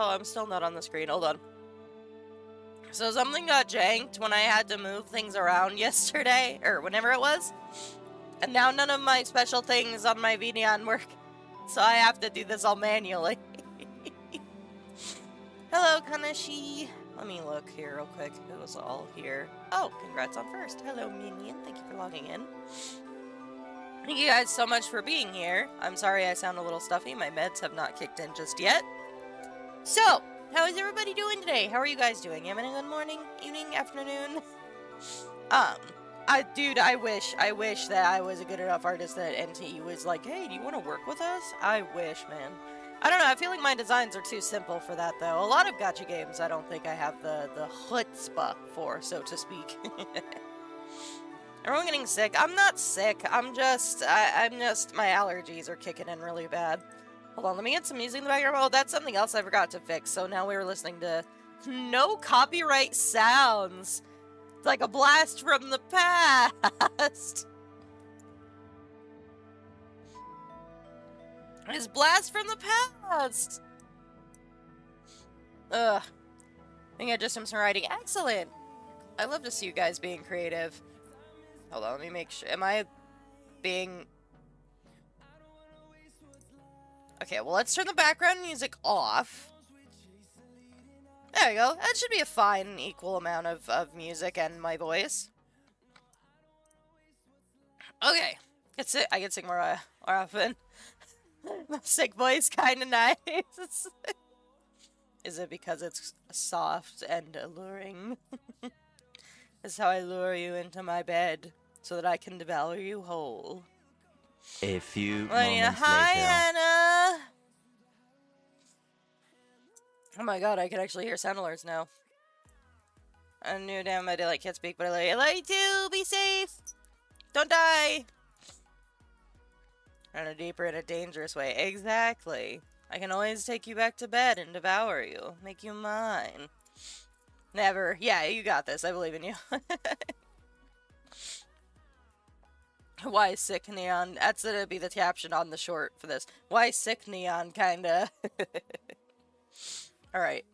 Oh, I'm still not on the screen. Hold on. So something got janked when I had to move things around yesterday, or whenever it was. And now none of my special things on my VNeon work. So I have to do this all manually. Hello, Kanashi. Let me look here real quick. It was all here. Oh, congrats on first. Hello, Minion. Thank you for logging in. Thank you guys so much for being here. I'm sorry I sound a little stuffy. My meds have not kicked in just yet. So, how is everybody doing today? How are you guys doing? You having a good morning, evening, afternoon? Dude, I wish that I was a good enough artist that NT was like, hey, do you want to work with us? I wish, man. I don't know, I feel like my designs are too simple for that, though. A lot of gacha games I don't think I have the chutzpah for, so to speak. Everyone getting sick? I'm not sick, I'm just, my allergies are kicking in really bad. Hold on, let me get some music in the background. Oh, that's something else I forgot to fix, so now we were listening to no copyright sounds. It's like a blast from the past. It's blast from the past. Ugh. I think I just am some writing. Excellent. I love to see you guys being creative. Hold on, let me make sure. Am I being... Okay, well, let's turn the background music off. There we go. That should be a fine, equal amount of music and my voice. Okay. I can sing more often. My sick voice kinda nice. Is it because it's soft and alluring? This is how I lure you into my bed, so that I can devour you whole. A few moments Hi, later. Anna! Oh my god, I can actually hear sound alerts now. I knew damn I did can't speak, but I like you too! Be safe! Don't die! Run a deeper in a dangerous way. Exactly. I can always take you back to bed and devour you. Make you mine. Never. Yeah, you got this. I believe in you. Why sick Neon? That's gonna be the caption on the short for this. Why sick Neon, kinda. Alright.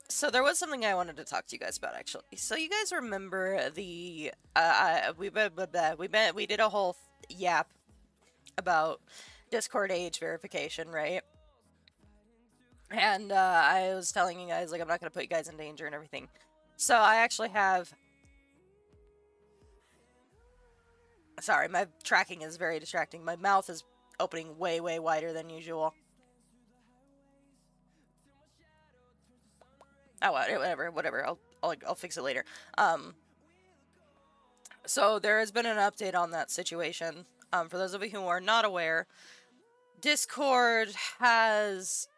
So there was something I wanted to talk to you guys about, actually. So you guys remember the, we did a whole yap about Discord age verification, right? And, I was telling you guys, like, I'm not gonna put you guys in danger and everything. So I actually have... Sorry, my tracking is very distracting. My mouth is opening way, way wider than usual. Oh, whatever. I'll fix it later. So there has been an update on that situation. For those of you who are not aware, Discord has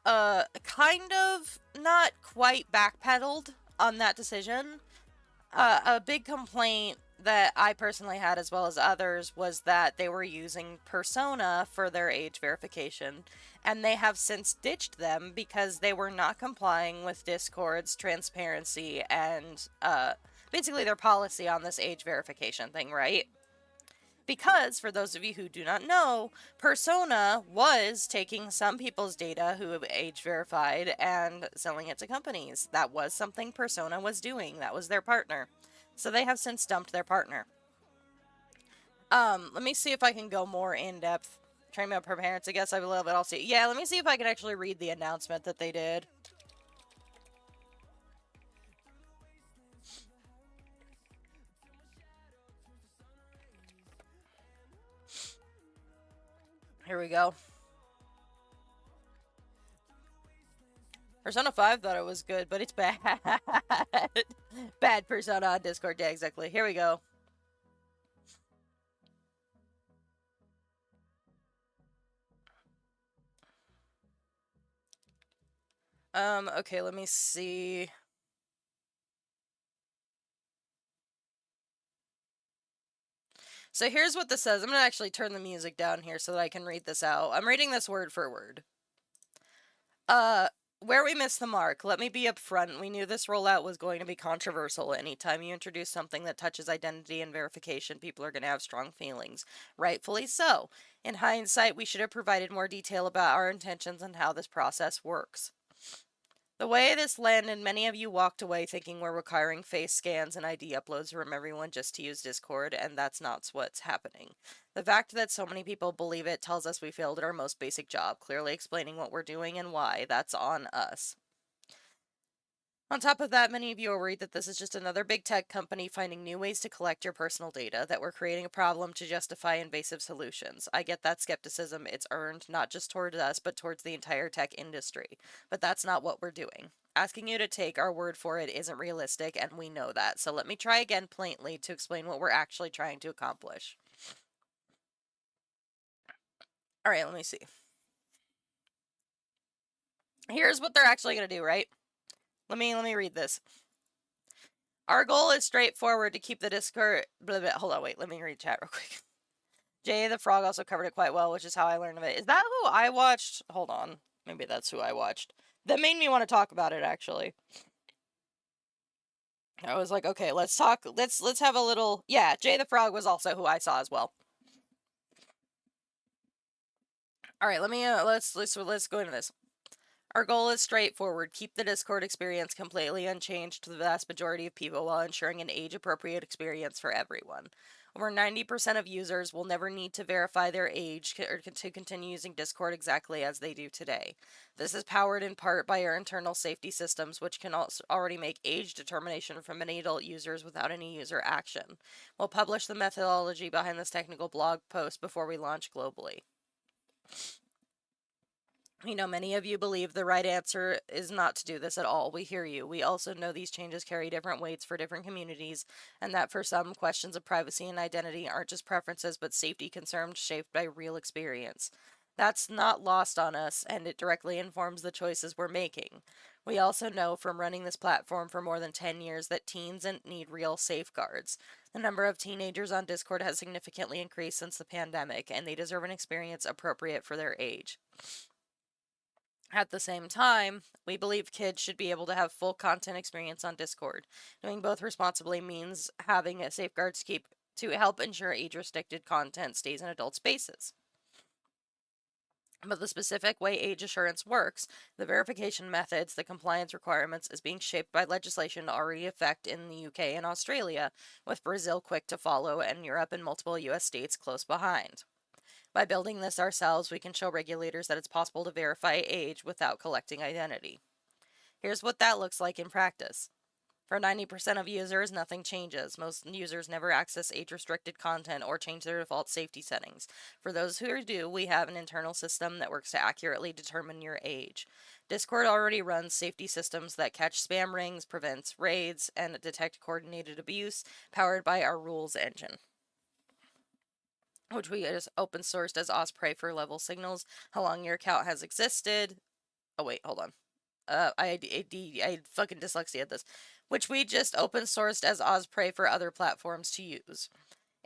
kind of not quite backpedaled on that decision. A big complaint that I personally had, as well as others, was that they were using Persona for their age verification, and they have since ditched them because they were not complying with Discord's transparency and basically their policy on this age verification thing, right? Because, for those of you who do not know, Persona was taking some people's data who have age verified and selling it to companies. That was something Persona was doing. That was their partner. So they have since dumped their partner. Let me see if I can go more in depth. Train up her parents, I guess I will, but I'll see. Yeah, let me see if I can actually read the announcement that they did. Here we go. Persona 5 thought it was good, but it's bad. Bad Persona on Discord. Yeah, exactly. Here we go. Okay, let me see. So here's what this says. I'm gonna actually turn the music down here so that I can read this out. I'm reading this word for word. where we missed the mark, let me be upfront. We knew this rollout was going to be controversial. Anytime you introduce something that touches identity and verification, people are going to have strong feelings. Rightfully so. In hindsight, we should have provided more detail about our intentions and how this process works. The way this landed, many of you walked away thinking we're requiring face scans and ID uploads from everyone just to use Discord, and that's not what's happening. The fact that so many people believe it tells us we failed at our most basic job, clearly explaining what we're doing and why. That's on us. On top of that, many of you are worried that this is just another big tech company finding new ways to collect your personal data, that we're creating a problem to justify invasive solutions. I get that skepticism. It's earned, not just towards us, but towards the entire tech industry. But that's not what we're doing. Asking you to take our word for it isn't realistic, and we know that. So let me try again plainly to explain what we're actually trying to accomplish. Alright, let me see. Here's what they're actually going to do, right? Let me read this. Our goal is straightforward to keep the Discord... Hold on, wait. Let me read chat real quick. Jay the Frog also covered it quite well, which is how I learned of it. Is that who I watched? Hold on. Maybe that's who I watched. That made me want to talk about it, actually. I was like, okay, let's talk. Let's have a little... Yeah, Jay the Frog was also who I saw as well. Alright, let me... let's go into this. Our goal is straightforward. Keep the Discord experience completely unchanged to the vast majority of people while ensuring an age-appropriate experience for everyone. Over 90% of users will never need to verify their age or to continue using Discord exactly as they do today. This is powered in part by our internal safety systems, which can also already make age determination from many adult users without any user action. We'll publish the methodology behind this technical blog post before we launch globally. We know many of you believe the right answer is not to do this at all. We hear you. We also know these changes carry different weights for different communities, and that for some, questions of privacy and identity aren't just preferences but safety concerns shaped by real experience. That's not lost on us, and it directly informs the choices we're making. We also know from running this platform for more than 10 years that teens need real safeguards. The number of teenagers on Discord has significantly increased since the pandemic, and they deserve an experience appropriate for their age. At the same time, we believe kids should be able to have full content experience on Discord. Doing both responsibly means having a safeguards to help ensure age-restricted content stays in adult spaces. But the specific way age assurance works, the verification methods, the compliance requirements, is being shaped by legislation already in effect in the UK and Australia, with Brazil quick to follow and Europe and multiple US states close behind. By building this ourselves, we can show regulators that it's possible to verify age without collecting identity. Here's what that looks like in practice. For 90% of users, nothing changes. Most users never access age-restricted content or change their default safety settings. For those who do, we have an internal system that works to accurately determine your age. Discord already runs safety systems that catch spam rings, prevents raids, and detect coordinated abuse, powered by our rules engine, which we just open sourced as Osprey for level signals, how long your account has existed. Oh wait, hold on. I fucking dyslexia at this. Which we just open sourced as Osprey for other platforms to use.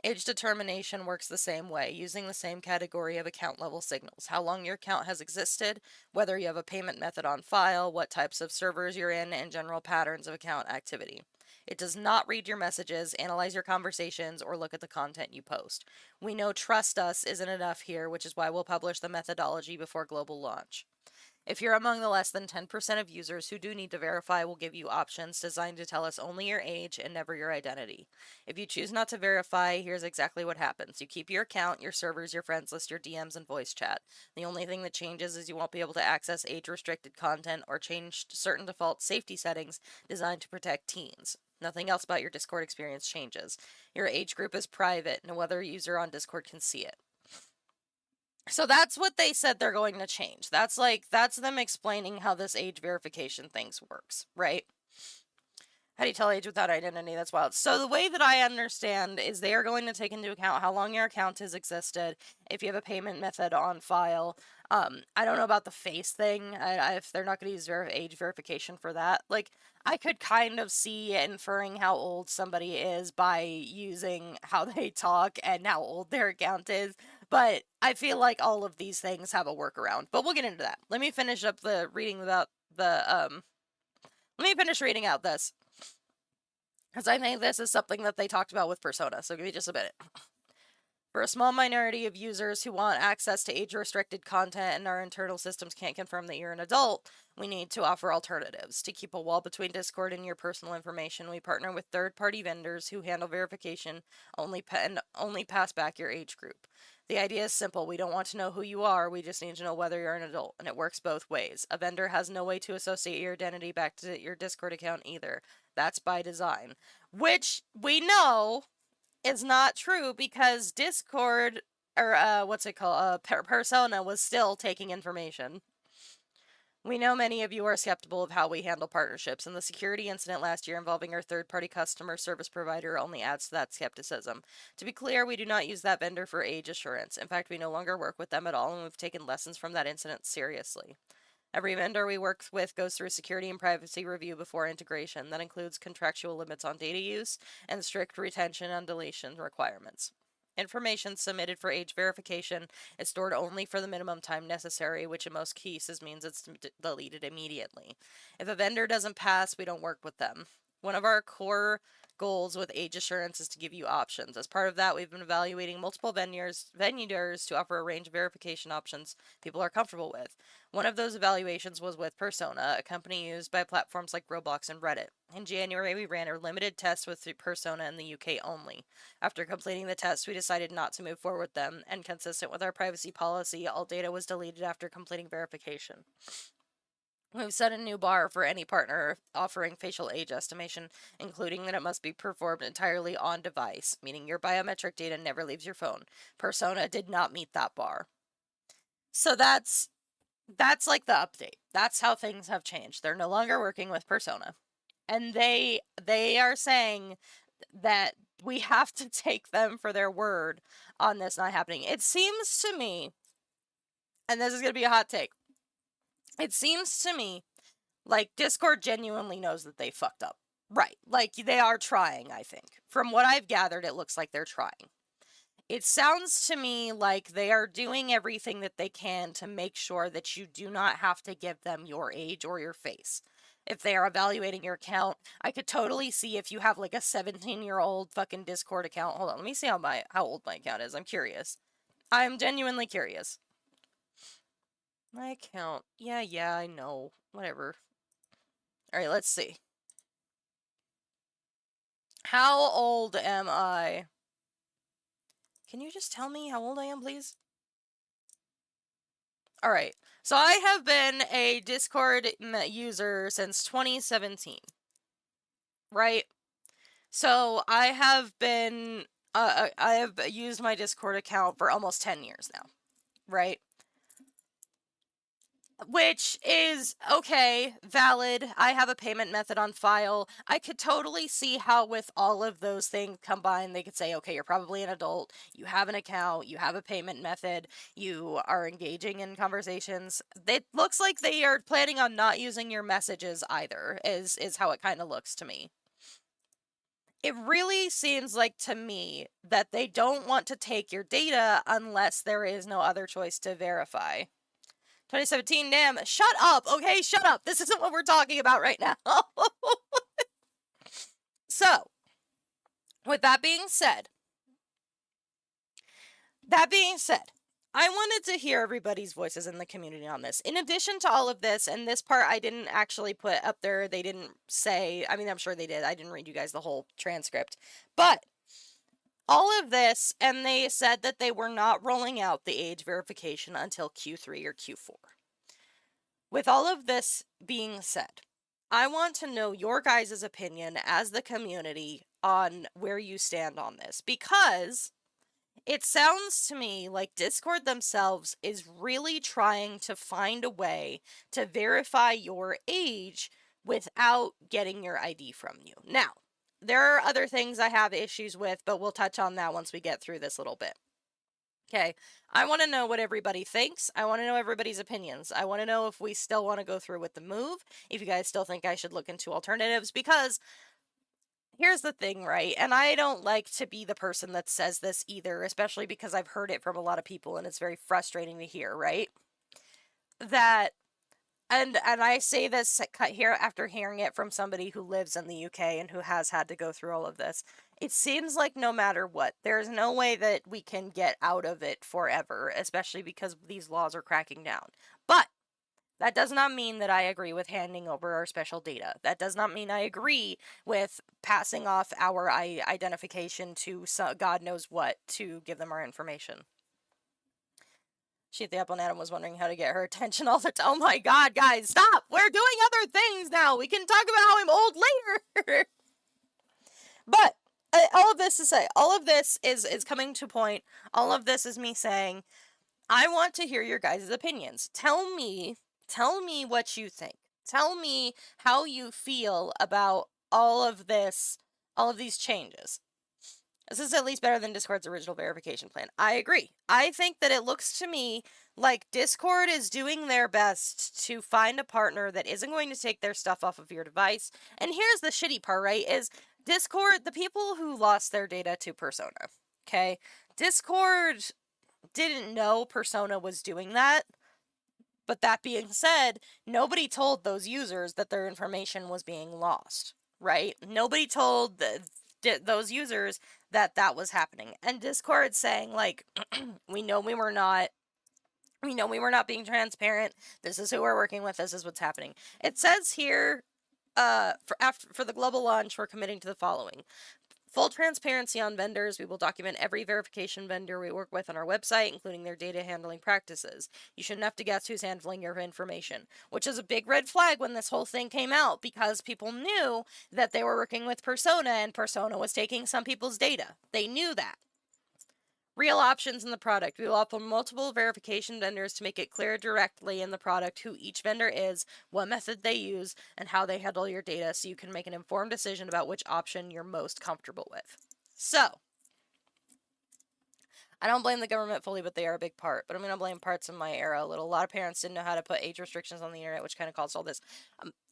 Age determination works the same way, using the same category of account level signals. How long your account has existed, whether you have a payment method on file, what types of servers you're in, and general patterns of account activity. It does not read your messages, analyze your conversations, or look at the content you post. We know trust us isn't enough here, which is why we'll publish the methodology before global launch. If you're among the less than 10% of users who do need to verify, we'll give you options designed to tell us only your age and never your identity. If you choose not to verify, here's exactly what happens. You keep your account, your servers, your friends list, your DMs, and voice chat. The only thing that changes is you won't be able to access age-restricted content or change certain default safety settings designed to protect teens. Nothing else about your Discord experience changes. Your age group is private. No other user on Discord can see it. So that's what they said they're going to change. That's them explaining how this age verification things works, right? How do you tell age without identity? That's wild. So the way that I understand is they are going to take into account how long your account has existed, if you have a payment method on file. I don't know about the face thing. If they're not going to use age verification for that. Like, I could kind of see inferring how old somebody is by using how they talk and how old their account is. But I feel like all of these things have a workaround. But we'll get into that. Let me finish up the reading about let me finish reading out this, because I think this is something that they talked about with Persona, so give me just a minute. For a small minority of users who want access to age-restricted content and our internal systems can't confirm that you're an adult, we need to offer alternatives. To keep a wall between Discord and your personal information, we partner with third-party vendors who handle verification and only pass back your age group. The idea is simple. We don't want to know who you are, we just need to know whether you're an adult, and it works both ways. A vendor has no way to associate your identity back to your Discord account either. That's by design. Which we know is not true, because Discord, or what's it called, Persona was still taking information. We know many of you are skeptical of how we handle partnerships, and the security incident last year involving our third-party customer service provider only adds to that skepticism. To be clear, we do not use that vendor for age assurance. In fact, we no longer work with them at all, and we've taken lessons from that incident seriously. Every vendor we work with goes through security and privacy review before integration. That includes contractual limits on data use and strict retention and deletion requirements. Information submitted for age verification is stored only for the minimum time necessary, which in most cases means it's deleted immediately. If a vendor doesn't pass, we don't work with them. One of our core goals with age assurance is to give you options. As part of that, we've been evaluating multiple vendors to offer a range of verification options people are comfortable with. One of those evaluations was with Persona, a company used by platforms like Roblox and Reddit. In January, we ran a limited test with Persona in the UK only. After completing the test, we decided not to move forward with them, and consistent with our privacy policy, all data was deleted after completing verification. We've set a new bar for any partner offering facial age estimation, including that it must be performed entirely on device, meaning your biometric data never leaves your phone. Persona did not meet that bar. So that's like the update. That's how things have changed. They're no longer working with Persona. And they are saying that we have to take them for their word on this not happening. It seems to me, and this is going to be a hot take, it seems to me like Discord genuinely knows that they fucked up. Right. Like, they are trying, I think. From what I've gathered, it looks like they're trying. It sounds to me like they are doing everything that they can to make sure that you do not have to give them your age or your face. If they are evaluating your account, I could totally see if you have like a 17-year-old fucking Discord account. Hold on, let me see how old my account is. I'm curious. I'm genuinely curious. My account. Yeah, I know. Whatever. Alright, let's see. How old am I? Can you just tell me how old I am, please? Alright, so I have been a Discord user since 2017. Right? So I have been, I have used my Discord account for almost 10 years now. Right? Which is, okay, valid. I have a payment method on file. I could totally see how with all of those things combined, they could say, okay, you're probably an adult, you have an account, you have a payment method, you are engaging in conversations. It looks like they are planning on not using your messages either, is how it kind of looks to me. It really seems like to me that they don't want to take your data unless there is no other choice to verify. 2017, damn, shut up, okay, shut up. This isn't what we're talking about right now. So, with that being said, I wanted to hear everybody's voices in the community on this. In addition to all of this, and this part I didn't actually put up there, they didn't say, I mean, I'm sure they did, I didn't read you guys the whole transcript, but all of this, and they said that they were not rolling out the age verification until Q3 or Q4. With all of this being said, I want to know your guys' opinion as the community on where you stand on this, because it sounds to me like Discord themselves is really trying to find a way to verify your age without getting your ID from you. Now, there are other things I have issues with, but we'll touch on that once we get through this little bit. Okay, I want to know what everybody thinks. I want to know everybody's opinions. I want to know if we still want to go through with the move, if you guys still think I should look into alternatives, because here's the thing, right? And I don't like to be the person that says this either, especially because I've heard it from a lot of people and it's very frustrating to hear, right? That and I say this here after hearing it from somebody who lives in the UK and who has had to go through all of this. It seems like no matter what, there's no way that we can get out of it forever, especially because these laws are cracking down. But that does not mean that I agree with handing over our special data. That does not mean I agree with passing off our identification to God knows what to give them our information. She at the Apple and Adam was wondering how to get her attention all the time. Oh my god, guys, stop! We're doing other things now! We can talk about how I'm old later! But, all of this to say, all of this is coming to point. All of this is me saying, I want to hear your guys' opinions. Tell me what you think. Tell me how you feel about all of this, all of these changes. This is at least better than Discord's original verification plan. I agree. I think that it looks to me like Discord is doing their best to find a partner that isn't going to take their stuff off of your device. And here's the shitty part, right? Is Discord, the people who lost their data to Persona, okay? Discord didn't know Persona was doing that. But that being said, nobody told those users that their information was being lost, right? Nobody told those users that that was happening. And Discord saying, like, we know we were not being transparent. This is who we're working with. This is what's happening. It says here, for the global launch, we're committing to the following. Full transparency on vendors. We will document every verification vendor we work with on our website, including their data handling practices. You shouldn't have to guess who's handling your information, which is a big red flag when this whole thing came out, because people knew that they were working with Persona and Persona was taking some people's data. They knew that. Real options in the product. We will offer multiple verification vendors to make it clear directly in the product who each vendor is, what method they use, and how they handle your data, so you can make an informed decision about which option you're most comfortable with. So, I don't blame the government fully, but they are a big part. But I'm going to blame parts of my era a little. A lot of parents didn't know how to put age restrictions on the internet, which kind of caused all this.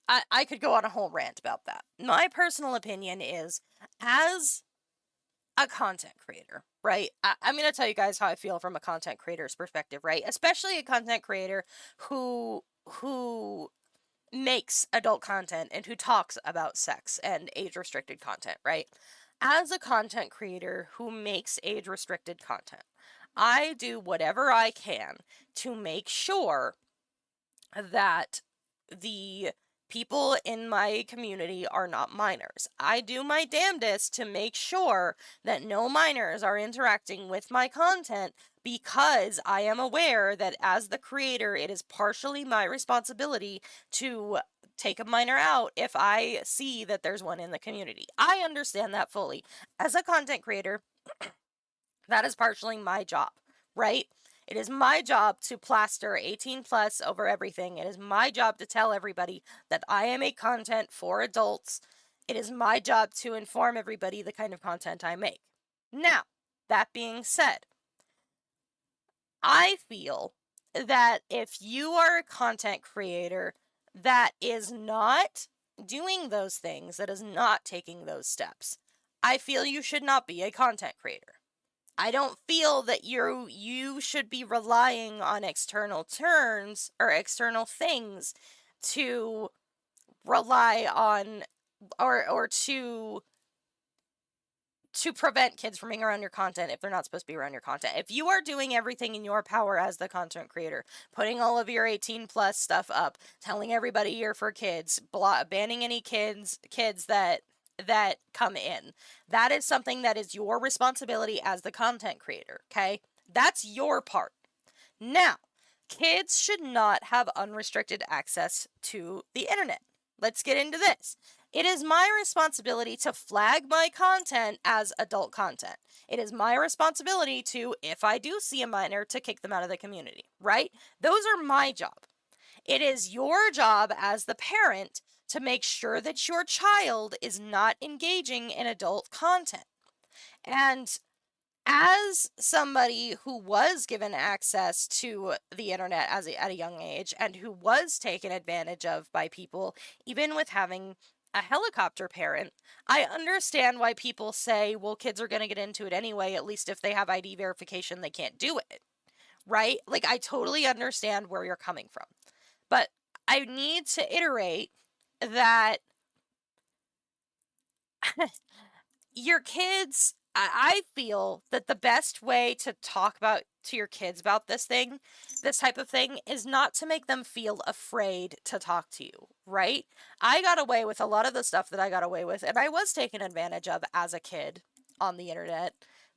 I could go on a whole rant about that. My personal opinion is, as a content creator, right? I'm going to tell you guys how I feel from a content creator's perspective, right? Especially a content creator who makes adult content and who talks about sex and age-restricted content, right? As a content creator who makes age-restricted content, I do whatever I can to make sure that the people in my community are not minors. I do my damnedest to make sure that no minors are interacting with my content, because I am aware that as the creator, it is partially my responsibility to take a minor out if I see that there's one in the community. I understand that fully. As a content creator, that is partially my job, right? It is my job to plaster 18 plus over everything. It is my job to tell everybody that I am a content for adults. It is my job to inform everybody the kind of content I make. Now, that being said, I feel that if you are a content creator that is not doing those things, that is not taking those steps, I feel you should not be a content creator. I don't feel that you should be relying on external terms or external things to rely on or to prevent kids from being around your content if they're not supposed to be around your content. If you are doing everything in your power as the content creator, putting all of your 18 plus stuff up, telling everybody you're for kids, banning any kids that come in, that is something that is your responsibility as the content creator, okay? That's your part. Now, kids should not have unrestricted access to the internet. Let's get into this. It is my responsibility to flag my content as adult content. It is my responsibility to, if I do see a minor, to kick them out of the community, right? Those are my job. It is your job as the parent to make sure that your child is not engaging in adult content. And as somebody who was given access to the internet at a young age and who was taken advantage of by people, even with having a helicopter parent, I understand why people say, well, kids are going to get into it anyway, at least if they have ID verification, they can't do it, right? Like, I totally understand where you're coming from. But I need to iterate that your kids, I feel that the best way to talk about to your kids about this type of thing, is not to make them feel afraid to talk to you, right? I got away with a lot of the stuff that I got away with, and I was taken advantage of as a kid on the internet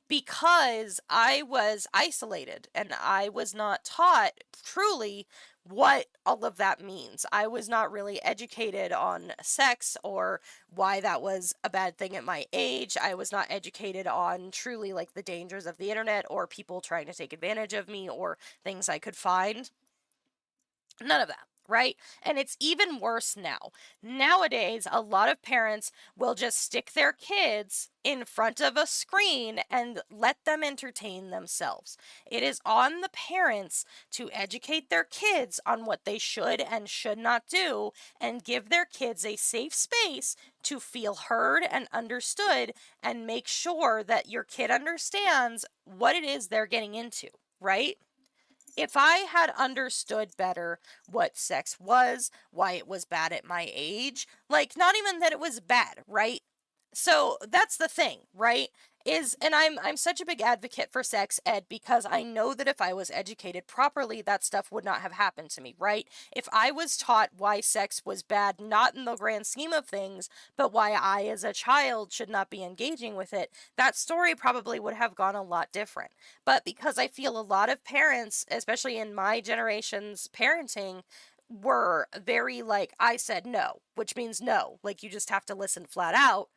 because I was isolated and I was not taught truly what all of that means. I was not really educated on sex or why that was a bad thing at my age. I was not educated on truly like the dangers of the internet or people trying to take advantage of me or things I could find. None of that, right? And it's even worse now. Nowadays, a lot of parents will just stick their kids in front of a screen and let them entertain themselves. It is on the parents to educate their kids on what they should and should not do and give their kids a safe space to feel heard and understood and make sure that your kid understands what it is they're getting into, right? If I had understood better what sex was, why it was bad at my age, like not even that it was bad, right? So that's the thing, right? And I'm such a big advocate for sex ed because I know that if I was educated properly, that stuff would not have happened to me, right? If I was taught why sex was bad, not in the grand scheme of things, but why I as a child should not be engaging with it, that story probably would have gone a lot different. But because I feel a lot of parents, especially in my generation's parenting, were very like, I said no, which means no. Like, you just have to listen flat out.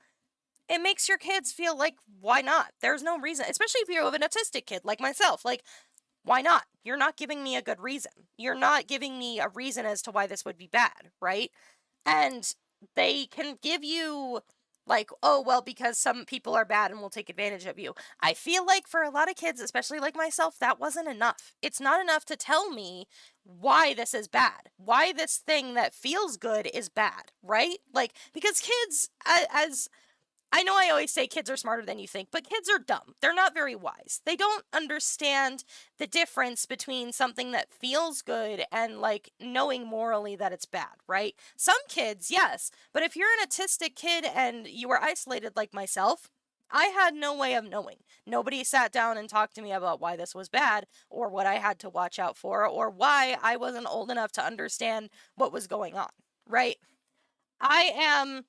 It makes your kids feel like, why not? There's no reason, especially if you have an autistic kid like myself. Like, why not? You're not giving me a good reason. You're not giving me a reason as to why this would be bad, right? And they can give you like, oh, well, because some people are bad and will take advantage of you. I feel like for a lot of kids, especially like myself, that wasn't enough. It's not enough to tell me why this is bad, why this thing that feels good is bad, right? Like, because kids, as I know I always say kids are smarter than you think, but kids are dumb. They're not very wise. They don't understand the difference between something that feels good and like knowing morally that it's bad, right? Some kids, yes, but if you're an autistic kid and you were isolated like myself, I had no way of knowing. Nobody sat down and talked to me about why this was bad or what I had to watch out for or why I wasn't old enough to understand what was going on, right? I am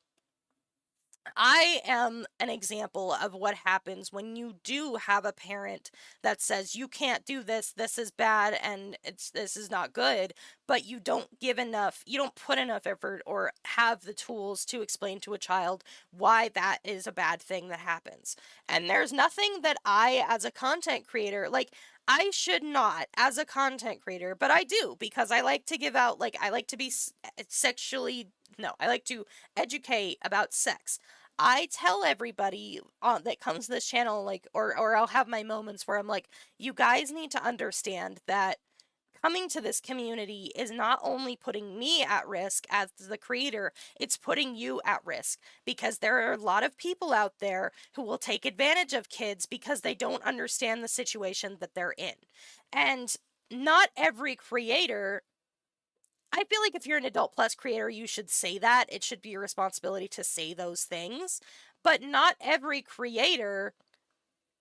I am an example of what happens when you do have a parent that says you can't do this, this is bad and this is not good, but you don't put enough effort or have the tools to explain to a child why that is a bad thing that happens. And there's nothing that I as a content creator, like I should not as a content creator, but I do because I like to give out like I like to be sexually no, I like to educate about sex. I tell everybody that comes to this channel, like, or I'll have my moments where I'm like, you guys need to understand that coming to this community is not only putting me at risk as the creator, it's putting you at risk because there are a lot of people out there who will take advantage of kids because they don't understand the situation that they're in. And not every creator, I feel like if you're an adult plus creator, you should say that. It should be your responsibility to say those things. But not every creator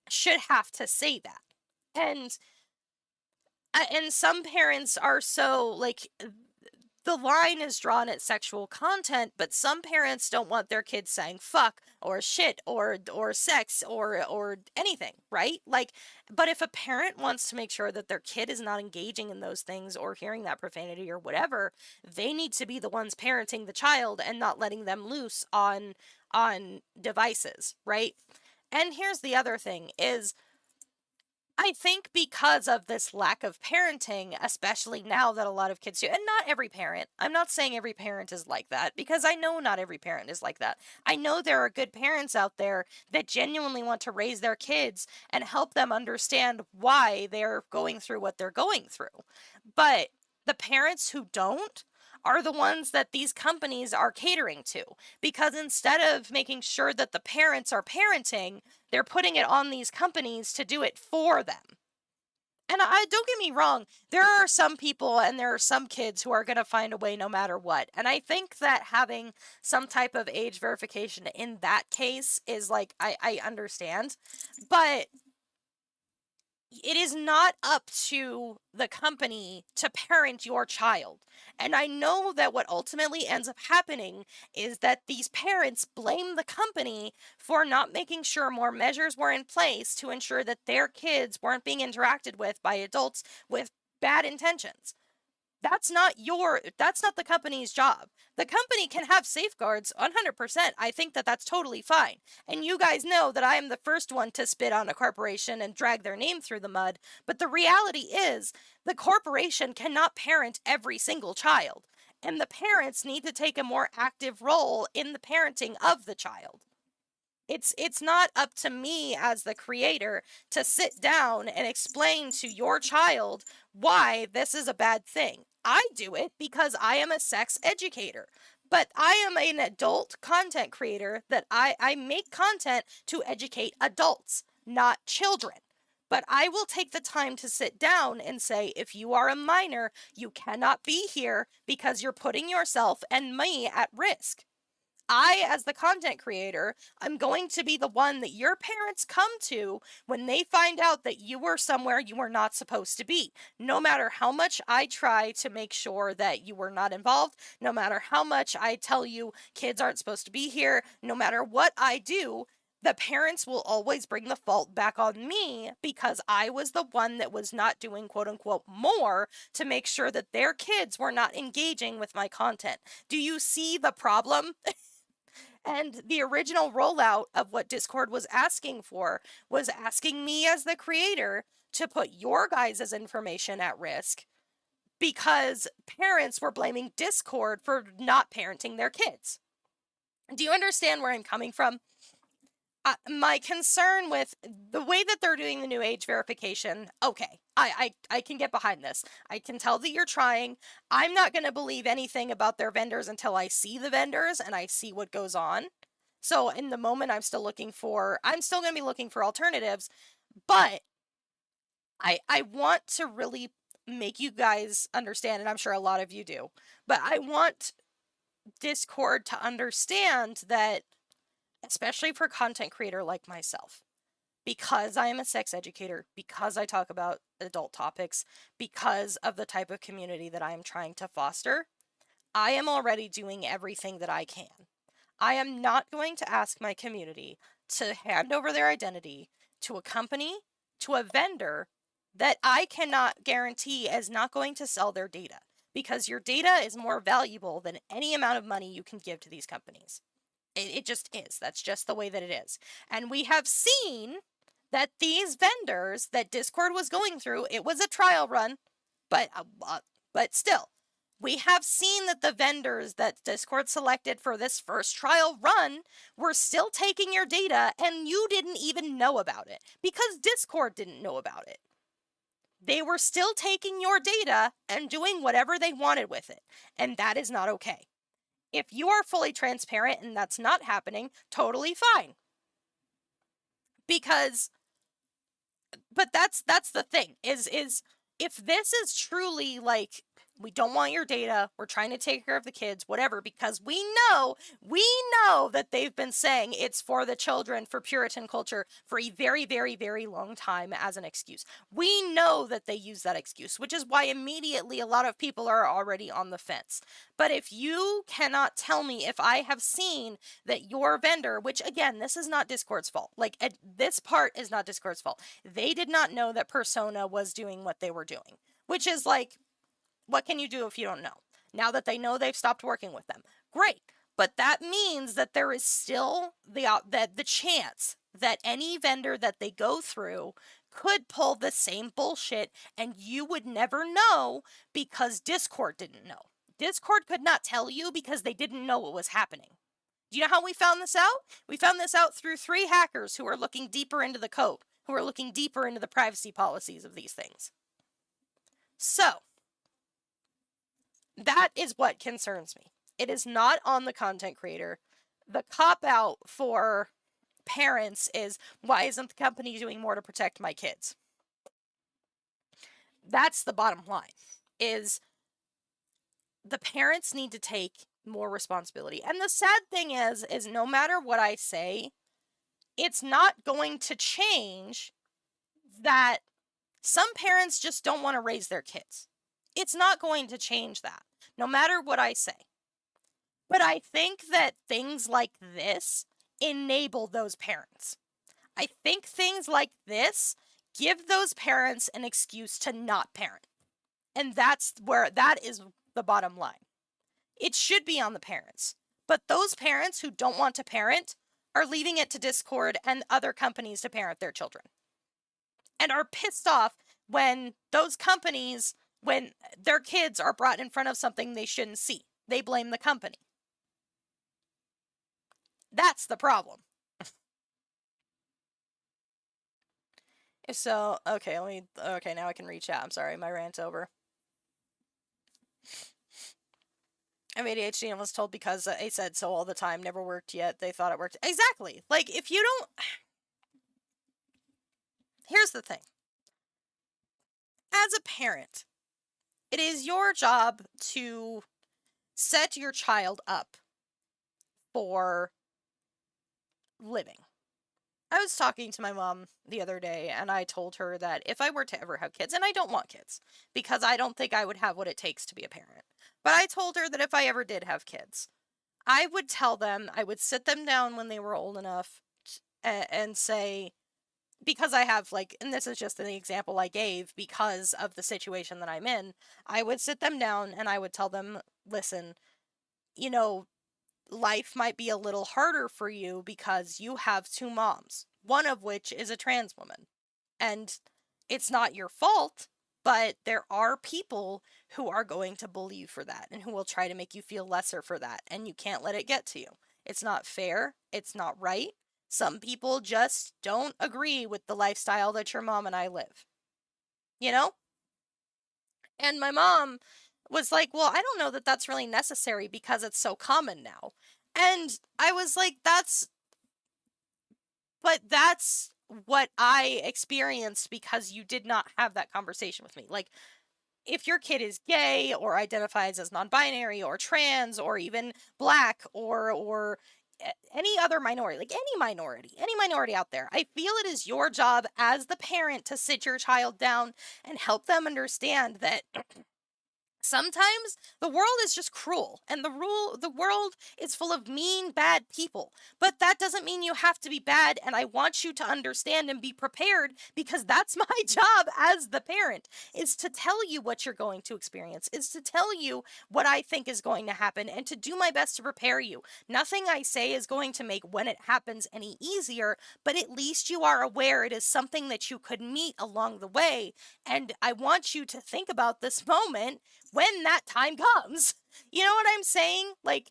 should have to say that. And some parents are so like the line is drawn at sexual content, but some parents don't want their kids saying fuck or shit or sex or anything, right? Like, but if a parent wants to make sure that their kid is not engaging in those things or hearing that profanity or whatever, they need to be the ones parenting the child and not letting them loose on devices, right? And here's the other thing is I think because of this lack of parenting, especially now that a lot of kids do, and not every parent, I'm not saying every parent is like that, because I know not every parent is like that. I know there are good parents out there that genuinely want to raise their kids and help them understand why they're going through what they're going through. But the parents who don't are the ones that these companies are catering to, because instead of making sure that the parents are parenting, they're putting it on these companies to do it for them. And I don't get me wrong, there are some people and there are some kids who are going to find a way no matter what. And I think that having some type of age verification in that case is like, I understand. But it is not up to the company to parent your child. And I know that what ultimately ends up happening is that these parents blame the company for not making sure more measures were in place to ensure that their kids weren't being interacted with by adults with bad intentions. That's not the company's job. The company can have safeguards 100%. I think that that's totally fine. And you guys know that I am the first one to spit on a corporation and drag their name through the mud. But the reality is the corporation cannot parent every single child. And the parents need to take a more active role in the parenting of the child. It's not up to me as the creator to sit down and explain to your child why this is a bad thing. I do it because I am a sex educator. But I am an adult content creator that I make content to educate adults, not children. But I will take the time to sit down and say, if you are a minor, you cannot be here because you're putting yourself and me at risk. I, as the content creator, I'm going to be the one that your parents come to when they find out that you were somewhere you were not supposed to be. No matter how much I try to make sure that you were not involved, no matter how much I tell you kids aren't supposed to be here, no matter what I do, the parents will always bring the fault back on me because I was the one that was not doing quote unquote more to make sure that their kids were not engaging with my content. Do you see the problem? And the original rollout of what Discord was asking for was asking me as the creator to put your guys' information at risk because parents were blaming Discord for not parenting their kids. Do you understand where I'm coming from? My concern with the way that they're doing the new age verification, okay, I can get behind this. I can tell that you're trying. I'm not going to believe anything about their vendors until I see the vendors and I see what goes on. So in the moment, I'm still going to be looking for alternatives, but I want to really make you guys understand, and I'm sure a lot of you do, but I want Discord to understand that, especially for a content creator like myself, because I am a sex educator, because I talk about adult topics, because of the type of community that I am trying to foster, I am already doing everything that I can. I am not going to ask my community to hand over their identity to a company, to a vendor that I cannot guarantee is not going to sell their data, because your data is more valuable than any amount of money you can give to these companies. It just is. That's just the way that it is. And we have seen that these vendors that Discord was going through, it was a trial run, but still, we have seen that the vendors that Discord selected for this first trial run were still taking your data and you didn't even know about it because Discord didn't know about it. They were still taking your data and doing whatever they wanted with it, and that is not okay. If you are fully transparent and that's not happening, totally fine. But that's the thing, is if this is truly like, we don't want your data, we're trying to take care of the kids, whatever, because we know that they've been saying it's for the children, for Puritan culture, for a very, very, very long time as an excuse. We know that they use that excuse, which is why immediately a lot of people are already on the fence. But if you cannot tell me if I have seen that your vendor, which again, this is not Discord's fault, like this part is not Discord's fault. They did not know that Persona was doing what they were doing, which is like, what can you do if you don't know? Now that they know, they've stopped working with them. Great. But that means that there is still the chance that any vendor that they go through could pull the same bullshit and you would never know because Discord didn't know. Discord could not tell you because they didn't know what was happening. Do you know how we found this out? We found this out through 3 hackers who are looking deeper into the code, who are looking deeper into the privacy policies of these things. So, that is what concerns me. It is not on the content creator. The cop-out for parents is, why isn't the company doing more to protect my kids? that's the bottom line, is the parents need to take more responsibility. And the sad thing is no matter what I say, it's not going to change that some parents just don't want to raise their kids. It's not going to change that, no matter what I say. But I think that things like this enable those parents. I think things like this give those parents an excuse to not parent. And that is the bottom line. It should be on the parents. But those parents who don't want to parent are leaving it to Discord and other companies to parent their children. And are pissed off when those companies, when their kids are brought in front of something they shouldn't see. They blame the company. That's the problem. So, okay, now I can read chat. I'm sorry, my rant's over. I have ADHD and was told because I said so all the time, never worked yet. They thought it worked. Exactly. Like, if you don't... Here's the thing. As a parent, it is your job to set your child up for living. I was talking to my mom the other day, and I told her that if I were to ever have kids, and I don't want kids, because I don't think I would have what it takes to be a parent, but I told her that if I ever did have kids, I would tell them, I would sit them down when they were old enough and say, because I have, like, and this is just an example I gave because of the situation that I'm in, I would sit them down and I would tell them, listen, you know, life might be a little harder for you because you have two moms, one of which is a trans woman. And it's not your fault, but there are people who are going to bully you for that and who will try to make you feel lesser for that, and you can't let it get to you. It's not fair. It's not right. Some people just don't agree with the lifestyle that your mom and I live. You know? And my mom was like, well, I don't know that that's really necessary because it's so common now. And I was like, that's what I experienced because you did not have that conversation with me. Like, if your kid is gay or identifies as non-binary or trans or even black or any other minority, like any minority out there, I feel it is your job as the parent to sit your child down and help them understand that sometimes the world is just cruel and the world is full of mean, bad people. But that doesn't mean you have to be bad, and I want you to understand and be prepared, because that's my job as the parent, is to tell you what you're going to experience, is to tell you what I think is going to happen, and to do my best to prepare you. Nothing I say is going to make when it happens any easier, but at least you are aware it is something that you could meet along the way, and I want you to think about this moment when that time comes. You know what I'm saying? Like,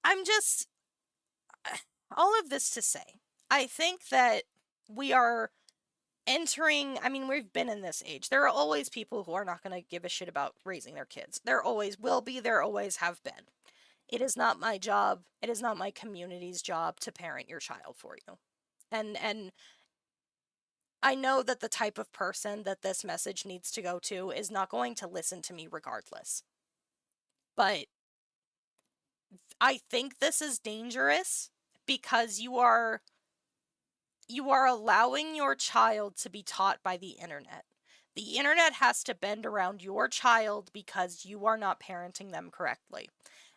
I'm just, all of this to say, I think that we are entering, I mean, we've been in this age. There are always people who are not going to give a shit about raising their kids. There always will be, there always have been. It is not my job, it is not my community's job to parent your child for you. And I know that the type of person that this message needs to go to is not going to listen to me regardless. But I think this is dangerous because you are allowing your child to be taught by the internet. The internet has to bend around your child because you are not parenting them correctly.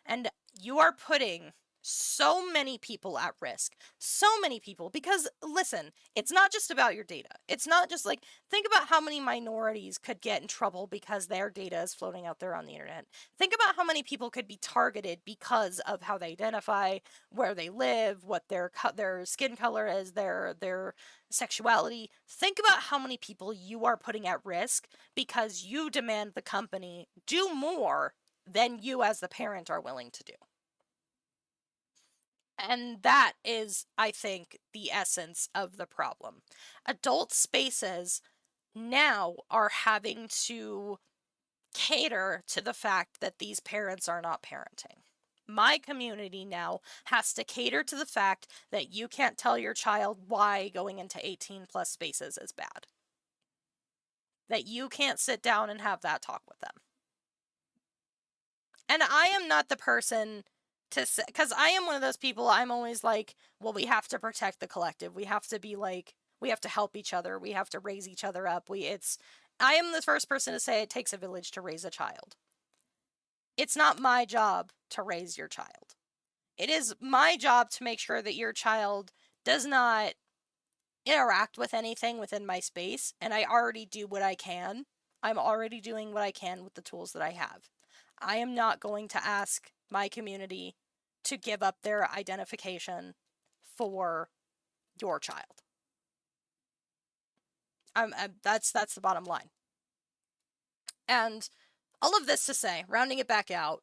And you are putting so many people at risk. So many people. Because, listen, it's not just about your data. It's not just like, think about how many minorities could get in trouble because their data is floating out there on the internet. Think about how many people could be targeted because of how they identify, where they live, what their skin color is, their sexuality. Think about how many people you are putting at risk because you demand the company do more than you as the parent are willing to do. And that is, I think, the essence of the problem. Adult spaces now are having to cater to the fact that these parents are not parenting. My community now has to cater to the fact that you can't tell your child why going into 18+ spaces is bad. that you can't sit down and have that talk with them. And I am not the person to say, because I am one of those people, I'm always like, well, we have to protect the collective. We have to be like, we have to help each other. We have to raise each other up. I am the first person to say it takes a village to raise a child. It's not my job to raise your child. It is my job to make sure that your child does not interact with anything within my space, and I already do what I can. I'm already doing what I can with the tools that I have. I am not going to ask my community to give up their identification for your child. That's the bottom line. And all of this to say, rounding it back out,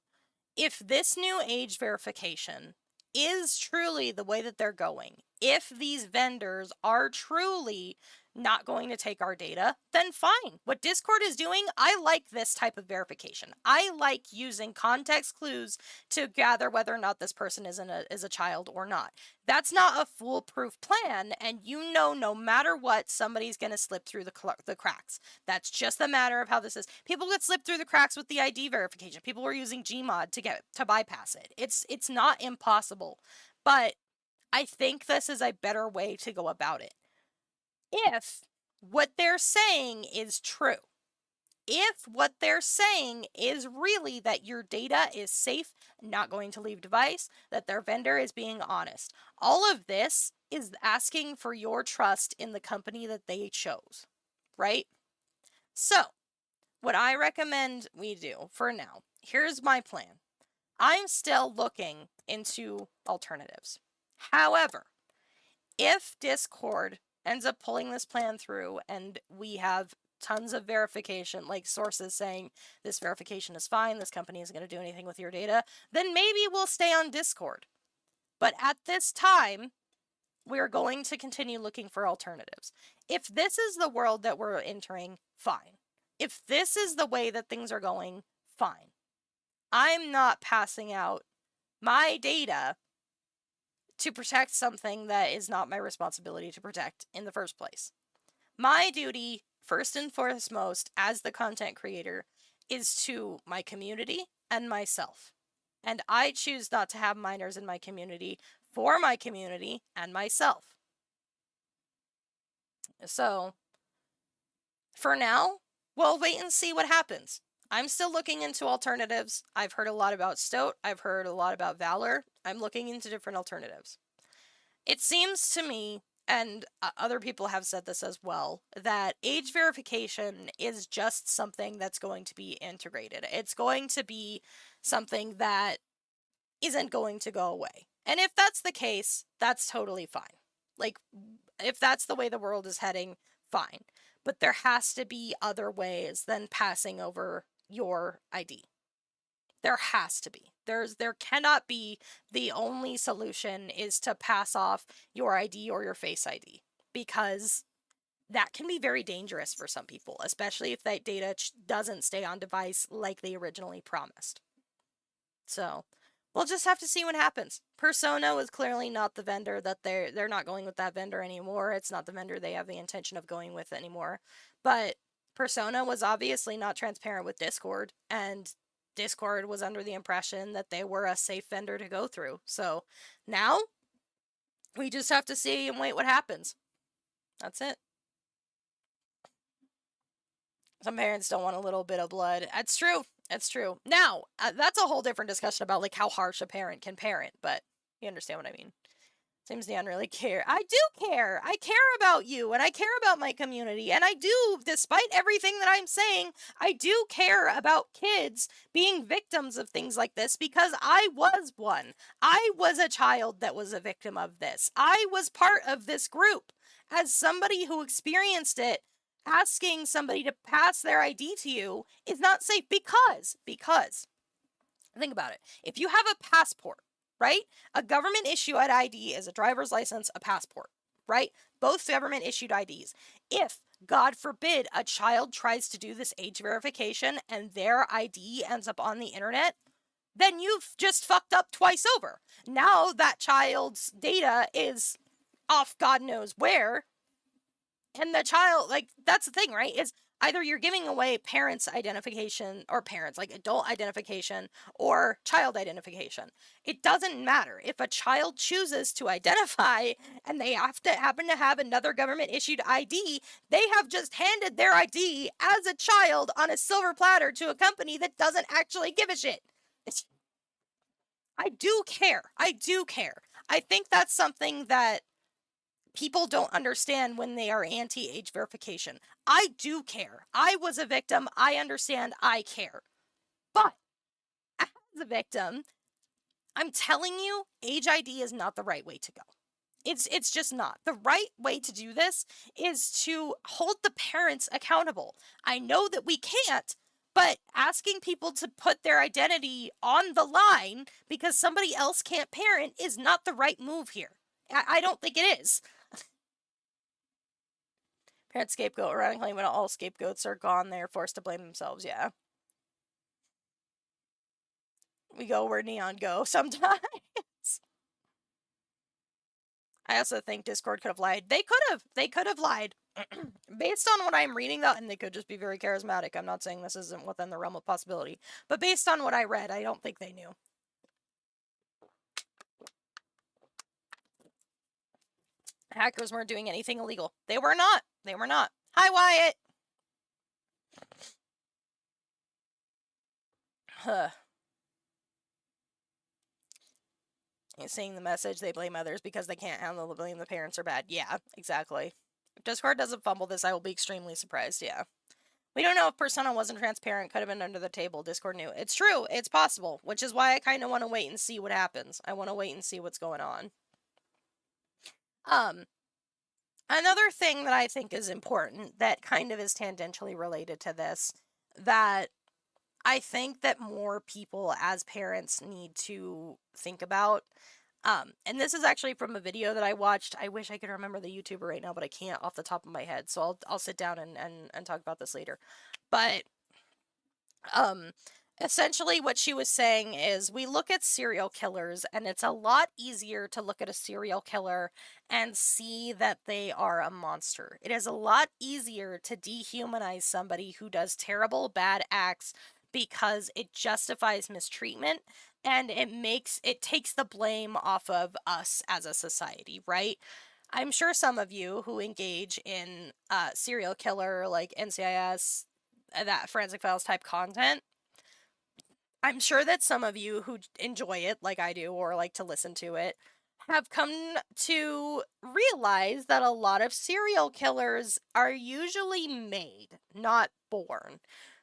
if this new age verification is truly the way that they're going, if these vendors are truly not going to take our data, then fine. What Discord is doing, I like this type of verification. I like using context clues to gather whether or not this person is a child or not. That's not a foolproof plan, and you know no matter what, somebody's going to slip through the cracks. That's just a matter of how this is. People get slipped through the cracks with the ID verification. People were using Gmod to bypass it. It's not impossible, but I think this is a better way to go about it. If what they're saying is true, if what they're saying is really that your data is safe, not going to leave device, that their vendor is being honest, all of this is asking for your trust in the company that they chose, right? So, what I recommend we do for now, here's my plan. I'm still looking into alternatives. However, if Discord ends up pulling this plan through and we have tons of verification, like sources saying this verification is fine, this company isn't going to do anything with your data, then maybe we'll stay on Discord. But at this time, we're going to continue looking for alternatives. If this is the world that we're entering, fine. If this is the way that things are going, fine. I'm not passing out my data to protect something that is not my responsibility to protect in the first place. My duty, first and foremost, as the content creator, is to my community and myself. And I choose not to have minors in my community for my community and myself. So, for now, we'll wait and see what happens. I'm still looking into alternatives. I've heard a lot about Stoat. I've heard a lot about Valor. I'm looking into different alternatives. It seems to me, and other people have said this as well, that age verification is just something that's going to be integrated. It's going to be something that isn't going to go away. And if that's the case, that's totally fine. Like, if that's the way the world is heading, fine. But there has to be other ways than passing over your ID. There has to be. There cannot be the only solution is to pass off your ID or your Face ID, because that can be very dangerous for some people, especially if that data doesn't stay on device like they originally promised. So, we'll just have to see what happens. Persona was clearly not the vendor that they're not going with that vendor anymore. It's not the vendor they have the intention of going with anymore. But Persona was obviously not transparent with Discord, and Discord was under the impression that they were a safe vendor to go through. So now we just have to see and wait what happens. That's it. Some parents don't want a little bit of blood. That's true. That's true. Now, that's a whole different discussion about like how harsh a parent can parent, but you understand what I mean. Seems Neon really care. I do care. I care about you, and I care about my community, and I do, despite everything that I'm saying, I do care about kids being victims of things like this, because I was one. I was a child that was a victim of this. I was part of this group. As somebody who experienced it, asking somebody to pass their ID to you is not safe because, think about it. If you have a passport, right? A government issued ID is a driver's license, a passport, right? Both government issued IDs. If, God forbid, a child tries to do this age verification and their ID ends up on the internet, then you've just fucked up twice over. Now that child's data is off God knows where, and the child, like, that's the thing, right? Is Either you're giving away parents' identification, or parents, like adult identification, or child identification. It doesn't matter. If a child chooses to identify and they happen to have another government issued ID, they have just handed their ID as a child on a silver platter to a company that doesn't actually give a shit. I do care. I do care. I think that's something that people don't understand when they are anti-age verification. I do care. I was a victim. I understand. I care. But as a victim, I'm telling you, age ID is not the right way to go. It's just not. The right way to do this is to hold the parents accountable. I know that we can't, but asking people to put their identity on the line because somebody else can't parent is not the right move here. I don't think it is. Parent scapegoat around claim when all scapegoats are gone, they're forced to blame themselves. Yeah. We go where Neon go sometimes. I also think Discord could have lied. They could have lied. Based on what I'm reading, though, and they could just be very charismatic. I'm not saying this isn't within the realm of possibility. But based on what I read, I don't think they knew. Hackers weren't doing anything illegal. They were not. They were not. Hi, Wyatt! Huh. Seeing the message, they blame others because they can't handle the blame. The parents are bad. Yeah, exactly. If Discord doesn't fumble this, I will be extremely surprised. Yeah. We don't know if Persona wasn't transparent. Could have been under the table. Discord knew. It's true. It's possible. Which is why I kind of want to wait and see what happens. I want to wait and see what's going on. Another thing that I think is important that kind of is tangentially related to this, that I think that more people as parents need to think about. And this is actually from a video that I watched. I wish I could remember the YouTuber right now, but I can't off the top of my head. So I'll sit down and talk about this later. But essentially what she was saying is we look at serial killers and it's a lot easier to look at a serial killer and see that they are a monster. It is a lot easier to dehumanize somebody who does terrible bad acts because it justifies mistreatment and it takes the blame off of us as a society, right? I'm sure some of you who engage in serial killer like NCIS, that Forensic Files type content, I'm sure that some of you who enjoy it like I do or like to listen to it have come to realize that a lot of serial killers are usually made, not born.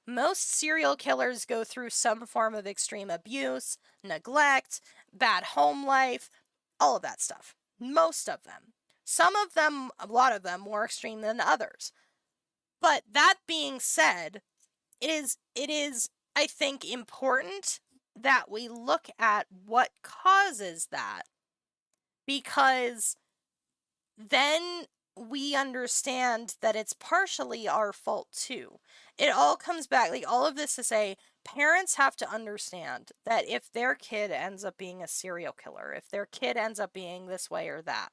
Most serial killers go through some form of extreme abuse, neglect, bad home life, all of that stuff. Most of them. Some of them, a lot of them, more extreme than others. But that being said, it is I think important that we look at what causes that, because then we understand that it's partially our fault too. It all comes back, like all of this to say, parents have to understand that if their kid ends up being a serial killer, if their kid ends up being this way or that,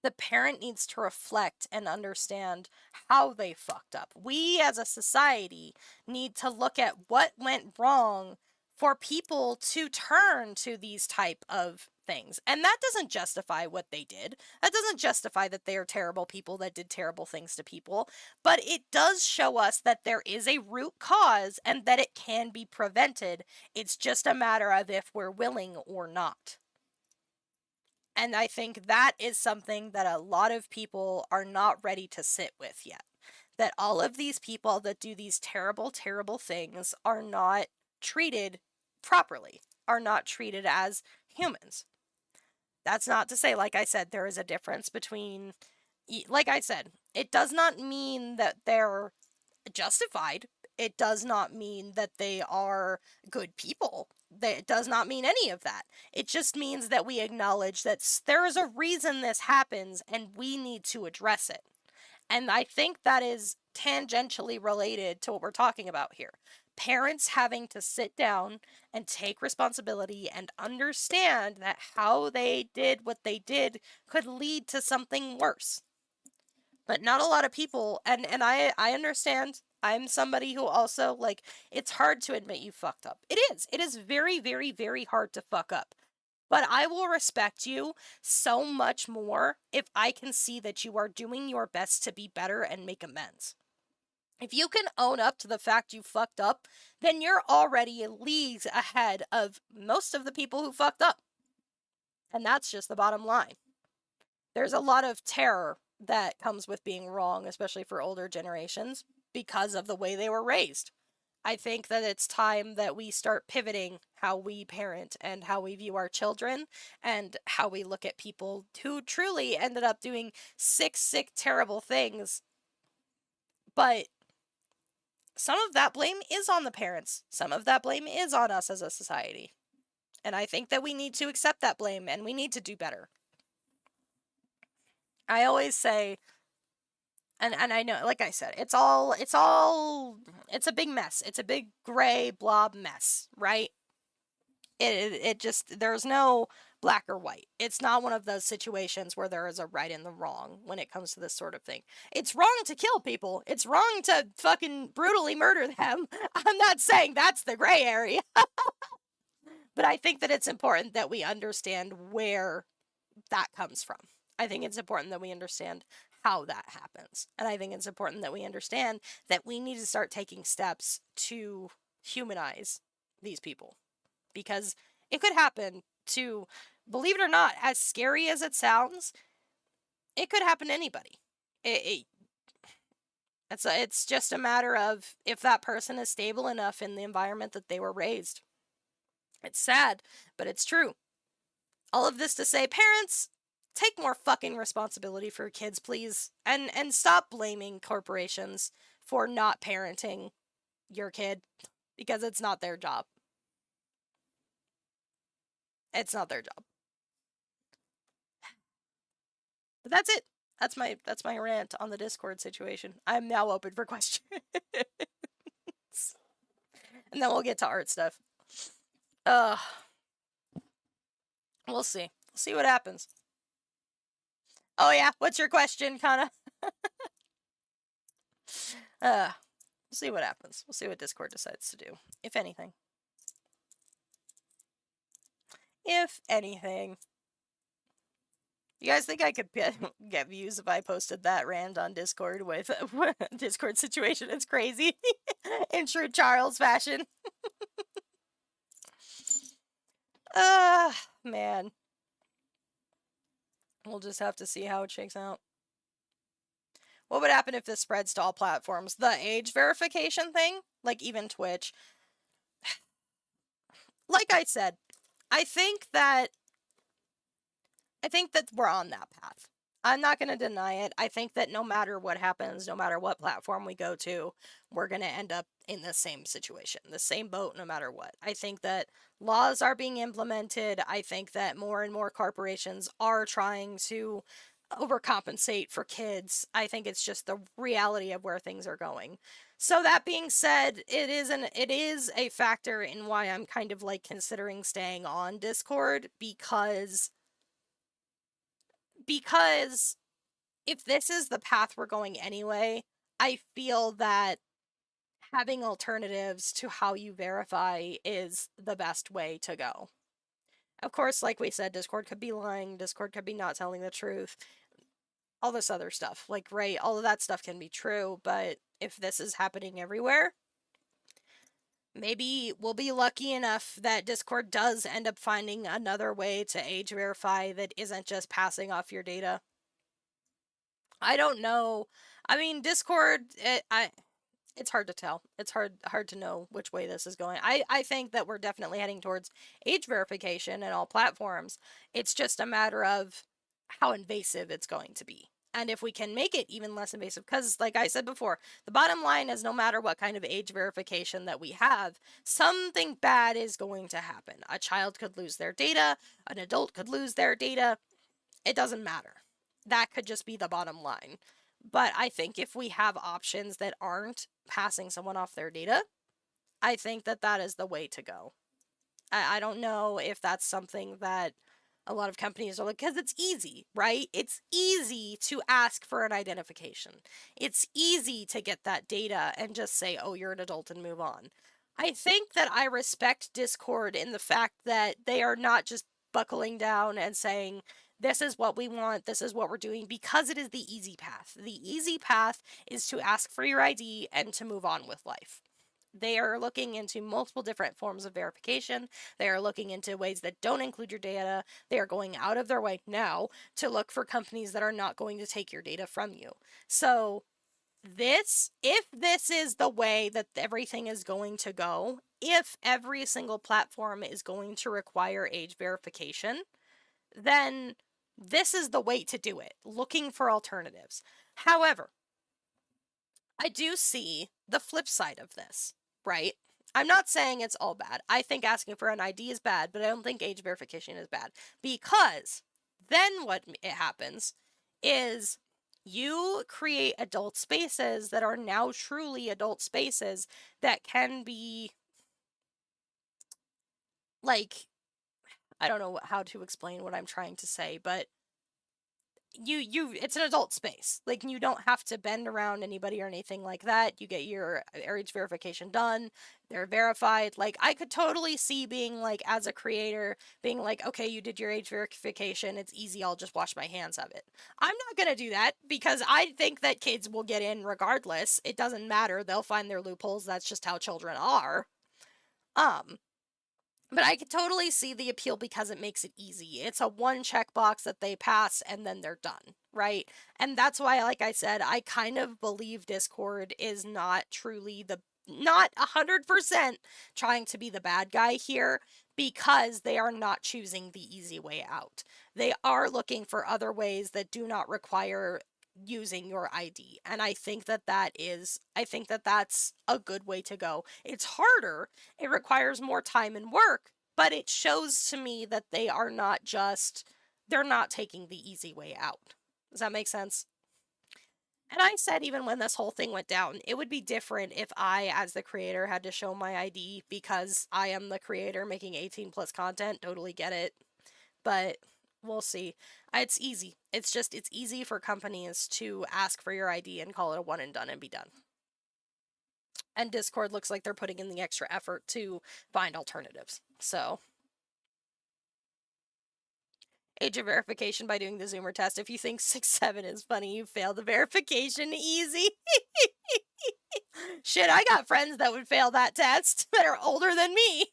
the parent needs to reflect and understand how they fucked up. We as a society need to look at what went wrong for people to turn to these type of things. And that doesn't justify what they did. That doesn't justify that they are terrible people that did terrible things to people. But it does show us that there is a root cause and that it can be prevented. It's just a matter of if we're willing or not. And I think that is something that a lot of people are not ready to sit with yet. That all of these people that do these terrible, terrible things are not treated properly, are not treated as humans. That's not to say, like I said, there is a difference between, like I said, it does not mean that they're justified. It does not mean that they are good people. It does not mean any of that. It just means that we acknowledge that there is a reason this happens and we need to address it. And I think that is tangentially related to what we're talking about here. Parents having to sit down and take responsibility and understand that how they did what they did could lead to something worse. But not a lot of people, and I understand. I'm somebody who also, like, it's hard to admit you fucked up. It is very, very, very hard to fuck up. But I will respect you so much more if I can see that you are doing your best to be better and make amends. If you can own up to the fact you fucked up, then you're already leagues ahead of most of the people who fucked up. And that's just the bottom line. There's a lot of terror that comes with being wrong, especially for older generations, because of the way they were raised. I think that it's time that we start pivoting how we parent and how we view our children and how we look at people who truly ended up doing sick, terrible things. But some of that blame is on the parents. Some of that blame is on us as a society. And I think that we need to accept that blame and we need to do better. I always say, and I know, like I said, it's a big mess. It's a big gray blob mess, right? It just, there's no black or white. It's not one of those situations where there is a right and the wrong when it comes to this sort of thing. It's wrong to kill people. It's wrong to fucking brutally murder them. I'm not saying that's the gray area. But I think that it's important that we understand where that comes from. I think it's important that we understand how that happens. And I think it's important that we understand that we need to start taking steps to humanize these people. Because it could happen to, believe it or not, as scary as it sounds, it could happen to anybody. It's just a matter of if that person is stable enough in the environment that they were raised. It's sad, but it's true. All of this to say, parents, take more fucking responsibility for your kids, please. And stop blaming corporations for not parenting your kid, because it's not their job. It's not their job. But that's it. That's my rant on the Discord situation. I'm now open for questions. And then we'll get to art stuff. We'll see. We'll see what happens. Oh yeah, what's your question, Kana? We'll see what happens. We'll see what Discord decides to do, if anything. If anything. You guys think I could get views if I posted that rant on Discord with Discord situation? It's crazy. In true Charles fashion. Man. We'll just have to see how it shakes out. What would happen if this spreads to all platforms? The age verification thing? Like even Twitch. Like I said, I think that we're on that path. I'm not going to deny it. I think that no matter what happens, no matter what platform we go to, we're going to end up in the same situation, the same boat, no matter what. I think that laws are being implemented. I think that more and more corporations are trying to overcompensate for kids. I think it's just the reality of where things are going. So that being said, it is a factor in why I'm kind of like considering staying on Discord, because if this is the path we're going anyway, I feel that having alternatives to how you verify is the best way to go. Of course, like we said, Discord could be lying, Discord could be not telling the truth, all this other stuff. Like, right, all of that stuff can be true, but if this is happening everywhere, maybe we'll be lucky enough that Discord does end up finding another way to age verify that isn't just passing off your data. I don't know. I mean, Discord, it's hard to tell. It's hard to know which way this is going. I think that we're definitely heading towards age verification in all platforms. It's just a matter of how invasive it's going to be. And if we can make it even less invasive, because like I said before, the bottom line is no matter what kind of age verification that we have, something bad is going to happen. A child could lose their data, an adult could lose their data. It doesn't matter. That could just be the bottom line. But I think if we have options that aren't passing someone off their data, I think that that is the way to go. I don't know if that's something that A lot of companies are like, because it's easy, right? It's easy to ask for an identification. It's easy to get that data and just say, oh, you're an adult and move on. I think that I respect Discord in the fact that they are not just buckling down and saying, this is what we want, this is what we're doing, because it is the easy path. The easy path is to ask for your ID and to move on with life. They are looking into multiple different forms of verification. They are looking into ways that don't include your data. They are going out of their way now to look for companies that are not going to take your data from you. So, if this is the way that everything is going to go, if every single platform is going to require age verification, then this is the way to do it, looking for alternatives. However, I do see the flip side of this, right? I'm not saying it's all bad. I think asking for an ID is bad, but I don't think age verification is bad. Because then what it happens is you create adult spaces that are now truly adult spaces that can be like, I don't know how to explain what I'm trying to say, but it's an adult space. Like, you don't have to bend around anybody or anything like that. You get your age verification done. They're verified. Like, I could totally see being like, as a creator, being like, okay, you did your age verification. It's easy. I'll just wash my hands of it. I'm not going to do that because I think that kids will get in regardless. It doesn't matter. They'll find their loopholes. That's just how children are. But I could totally see the appeal because it makes it easy. It's a one checkbox that they pass and then they're done, right? And that's why, like I said, I kind of believe Discord is not truly not 100% trying to be the bad guy here because they are not choosing the easy way out. They are looking for other ways that do not require using your ID. And I think that's a good way to go. It's harder, it requires more time and work, but it shows to me that they're not taking the easy way out. Does that make sense? And I said, even when this whole thing went down, it would be different if I, as the creator, had to show my ID because I am the creator making 18 plus content. Totally get it. But we'll see. It's easy. It's easy for companies to ask for your ID and call it a one and done and be done. And Discord looks like they're putting in the extra effort to find alternatives. So, age of verification by doing the Zoomer test. If you think 6'7" is funny, you failed the verification easy. Shit, I got friends that would fail that test that are older than me.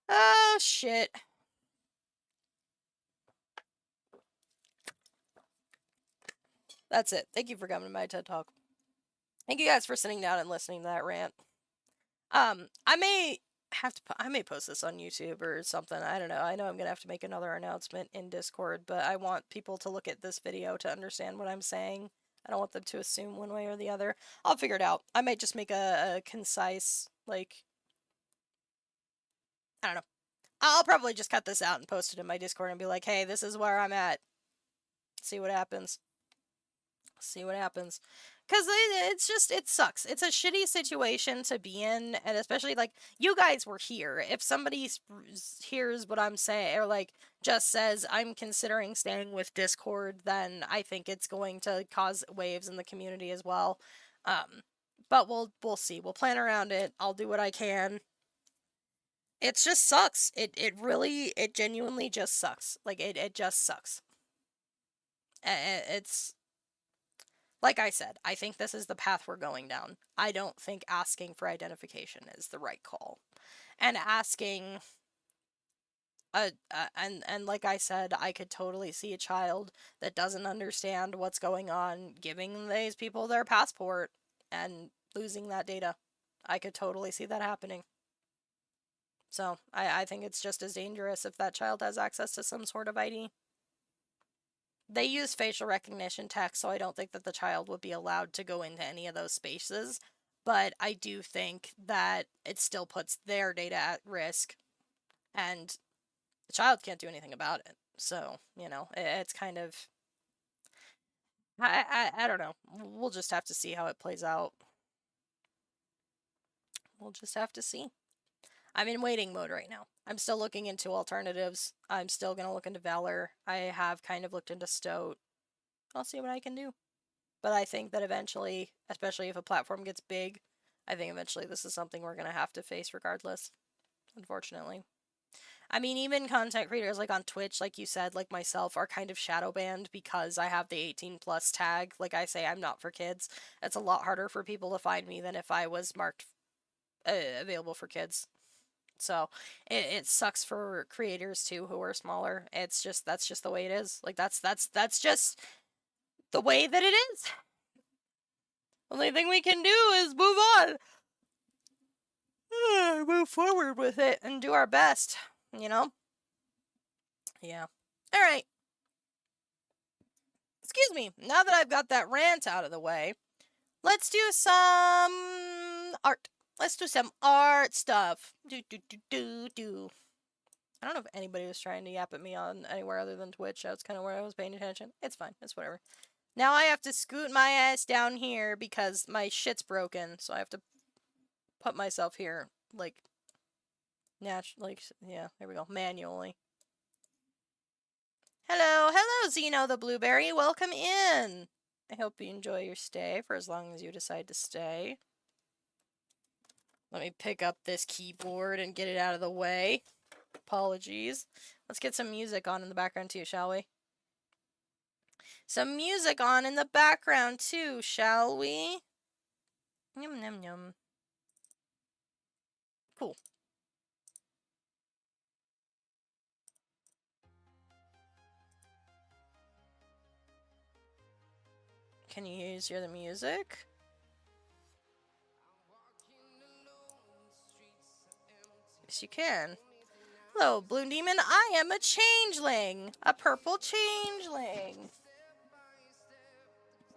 Oh, shit. That's it. Thank you for coming to my TED Talk. Thank you guys for sitting down and listening to that rant. I may post this on YouTube or something. I don't know. I know I'm gonna have to make another announcement in Discord, but I want people to look at this video to understand what I'm saying. I don't want them to assume one way or the other. I'll figure it out. I might just make a concise, like, I don't know. I'll probably just cut this out and post it in my Discord and be like, hey, this is where I'm at. See what happens. See what happens. Because it sucks. It's a shitty situation to be in, and especially, like, you guys were here. If somebody hears what I'm saying, or, like, just says, I'm considering staying with Discord, then I think it's going to cause waves in the community as well. But we'll see. We'll plan around it. I'll do what I can. It just sucks. It genuinely just sucks. Like, it just sucks. It's... Like I said, I think this is the path we're going down. I don't think asking for identification is the right call. And asking... and like I said, I could totally see a child that doesn't understand what's going on giving these people their passport and losing that data. I could totally see that happening. So, I think it's just as dangerous if that child has access to some sort of ID. They use facial recognition tech, so I don't think that the child would be allowed to go into any of those spaces. But I do think that it still puts their data at risk, and the child can't do anything about it. So, you know, it's kind of... I don't know. We'll just have to see how it plays out. We'll just have to see. I'm in waiting mode right now. I'm still looking into alternatives. I'm still gonna look into Valor. I have kind of looked into Stoat. I'll see what I can do. But I think that eventually, especially if a platform gets big, I think eventually this is something we're gonna have to face regardless. Unfortunately. I mean, even content creators like on Twitch, like you said, like myself, are kind of shadow banned because I have the 18 plus tag. Like I say, I'm not for kids. It's a lot harder for people to find me than if I was marked available for kids. So it sucks for creators too who are smaller. It's just that's just the way it is. Like that's just the way that it is. Only thing we can do is move on. Move forward with it and do our best, you know? Yeah. All right. Excuse me. Now that I've got that rant out of the way, let's do some art. Let's do some art stuff. Do. I don't know if anybody was trying to yap at me on anywhere other than Twitch. That's kind of where I was paying attention. It's fine. It's whatever. Now I have to scoot my ass down here because my shit's broken. So I have to put myself here, like, yeah, there we go, manually. Hello, Zeno the Blueberry. Welcome in. I hope you enjoy your stay for as long as you decide to stay. Let me pick up this keyboard and get it out of the way. Apologies. Let's get some music on in the background too, shall we? Some music on in the background too, shall we? Yum, yum, yum. Cool. Can you hear the music? Yes, you can. Hello, Bloom Demon. I am a changeling. A purple changeling.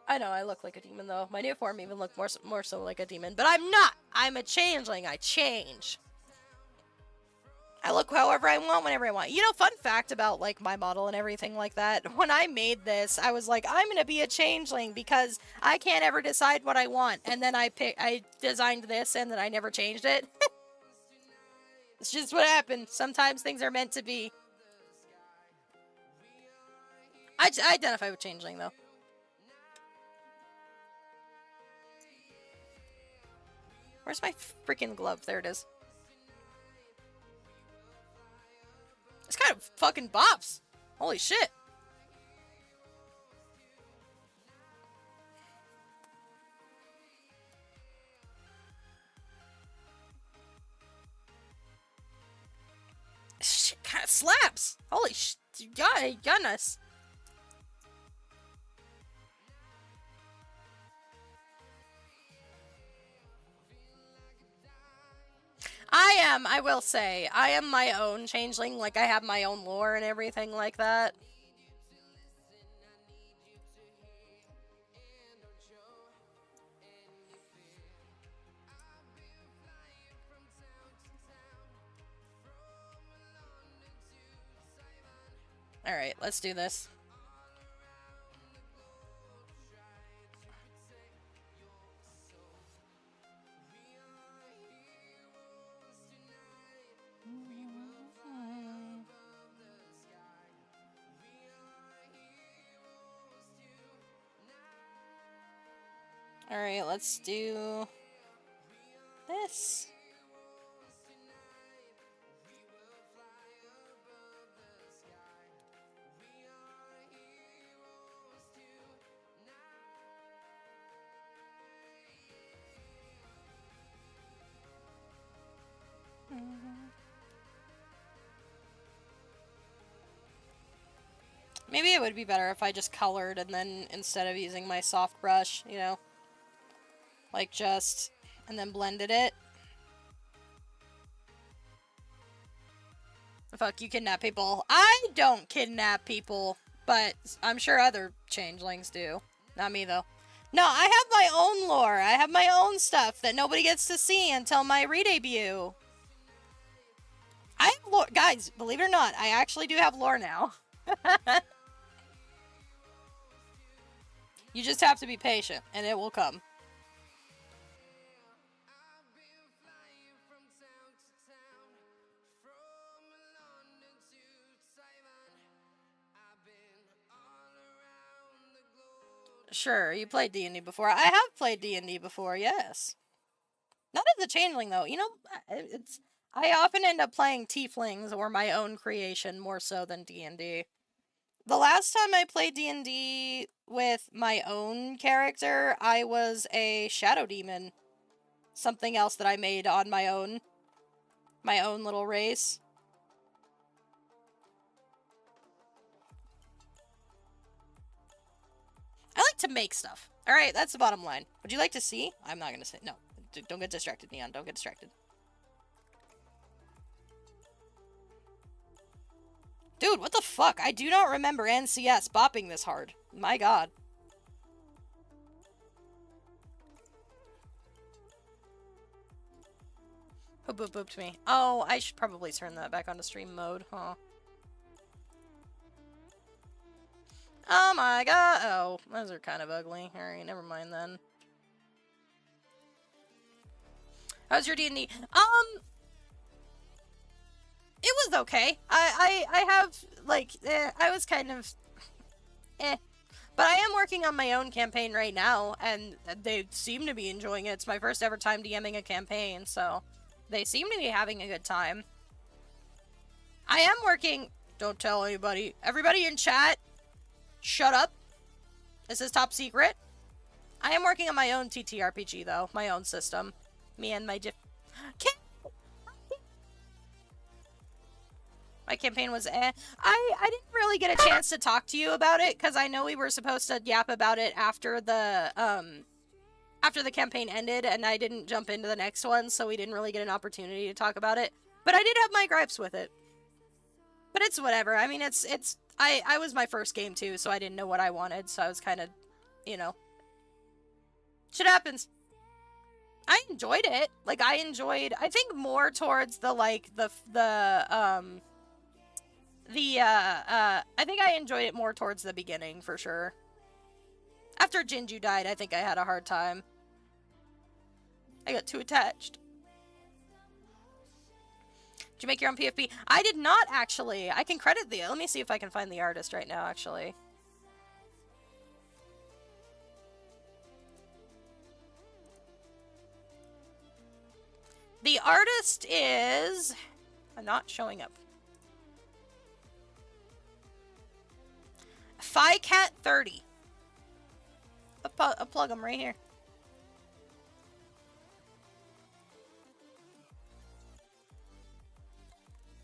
I know, I look like a demon, though. My new form even looked more so like a demon. But I'm not! I'm a changeling. I change. I look however I want, whenever I want. You know, fun fact about, like, my model and everything like that. When I made this, I was like, I'm gonna be a changeling because I can't ever decide what I want. And then I designed this, and then I never changed it. It's just what happened. Sometimes things are meant to be. I identify with changeling, though. Where's my freaking glove? There it is. This kind of fucking bops. Holy shit. Shit kind of slaps. Holy shit. Goodness. I will say, I am my own changeling. Like, I have my own lore and everything like that. Alright, let's do this. Alright, let's do this. Maybe it would be better if I just colored and then instead of using my soft brush, you know, like just, and then blended it. Fuck, you kidnap people. I don't kidnap people, but I'm sure other changelings do. Not me, though. No, I have my own lore. I have my own stuff that nobody gets to see until my re-debut. I have lore. Guys, believe it or not, I actually do have lore now. You just have to be patient, and it will come. Sure, you played D&D before. I have played D&D before, yes. Not as a changeling, though. You know, it's... I often end up playing tieflings or my own creation more so than D&D. The last time I played D&D with my own character, I was a shadow demon. Something else that I made on my own little race. I like to make stuff. Alright, that's the bottom line. Would you like to see? I'm not gonna say. No. Don't get distracted, Neon. Don't get distracted. Dude, what the fuck? I do not remember NCS bopping this hard. My god. Who booped me? Oh, I should probably turn that back onto stream mode, huh? Oh my god. Oh, those are kind of ugly. Alright, never mind then. How's your D&D? It was okay. I have, like, I was kind of, But I am working on my own campaign right now, and they seem to be enjoying it. It's my first ever time DMing a campaign, so they seem to be having a good time. I am working... Don't tell anybody. Everybody in chat, shut up. This is top secret. I am working on my own TTRPG, though. My own system. Me and my My campaign was I didn't really get a chance to talk to you about it, because I know we were supposed to yap about it after the campaign ended, and I didn't jump into the next one, so we didn't really get an opportunity to talk about it. But I did have my gripes with it. But it's whatever. I mean, I was my first game, too, so I didn't know what I wanted, so I was kind of, you know. Shit happens. I enjoyed it. Like, I think more towards the, like, I think I enjoyed it more towards the beginning, for sure. After Jinju died, I think I had a hard time. I got too attached. Did you make your own PFP? I did not, actually. I can credit the... Let me see if I can find the artist right now, actually. The artist is... I'm not showing up. FiCat30. I'll plug them right here.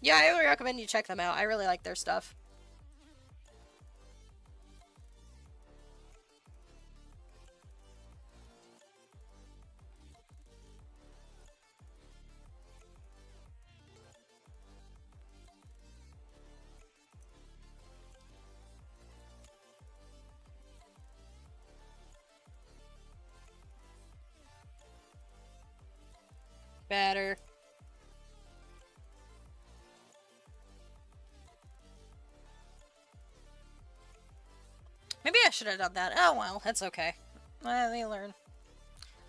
Yeah, I would recommend you check them out. I really like their stuff. Better. Maybe I should have done that. Oh, well, that's okay. They learn.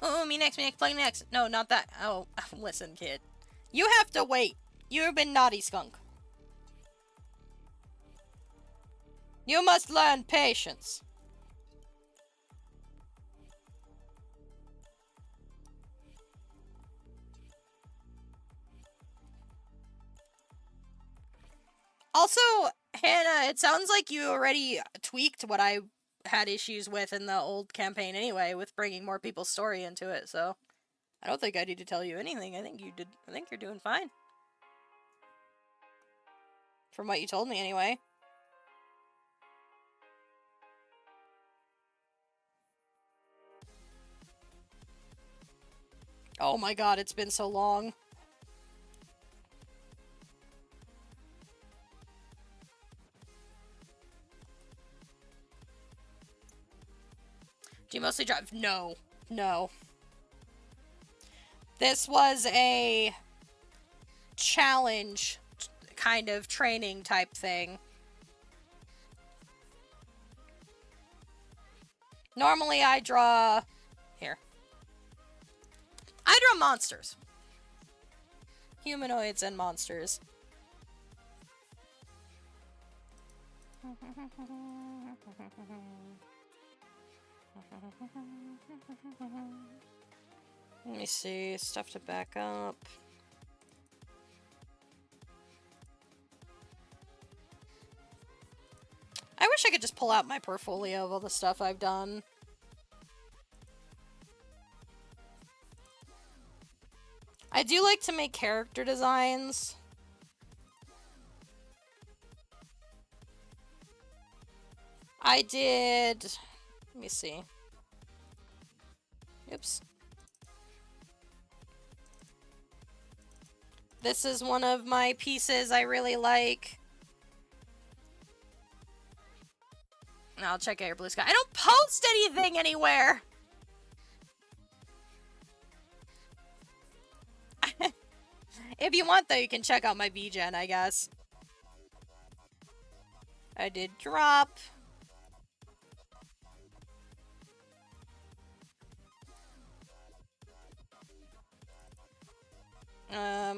Oh, me next, play next. No, not that. Oh, listen, kid. You have to wait. You've been naughty, skunk. You must learn patience. Also, Hannah, it sounds like you already tweaked what I had issues with in the old campaign anyway, with bringing more people's story into it, so I don't think I need to tell you anything. I think you're doing fine. From what you told me, anyway. Oh my god, it's been so long. Do you mostly drive? No. No. This was a challenge kind of training type thing. Normally I draw... Here. I draw monsters. Humanoids and monsters. Let me see. Stuff to back up. I wish I could just pull out my portfolio of all the stuff I've done. I do like to make character designs. I did... Let me see. Oops. This is one of my pieces I really like. I'll check out your blue sky. I don't post anything anywhere! If you want, though, you can check out my VGen, I guess. I did drop.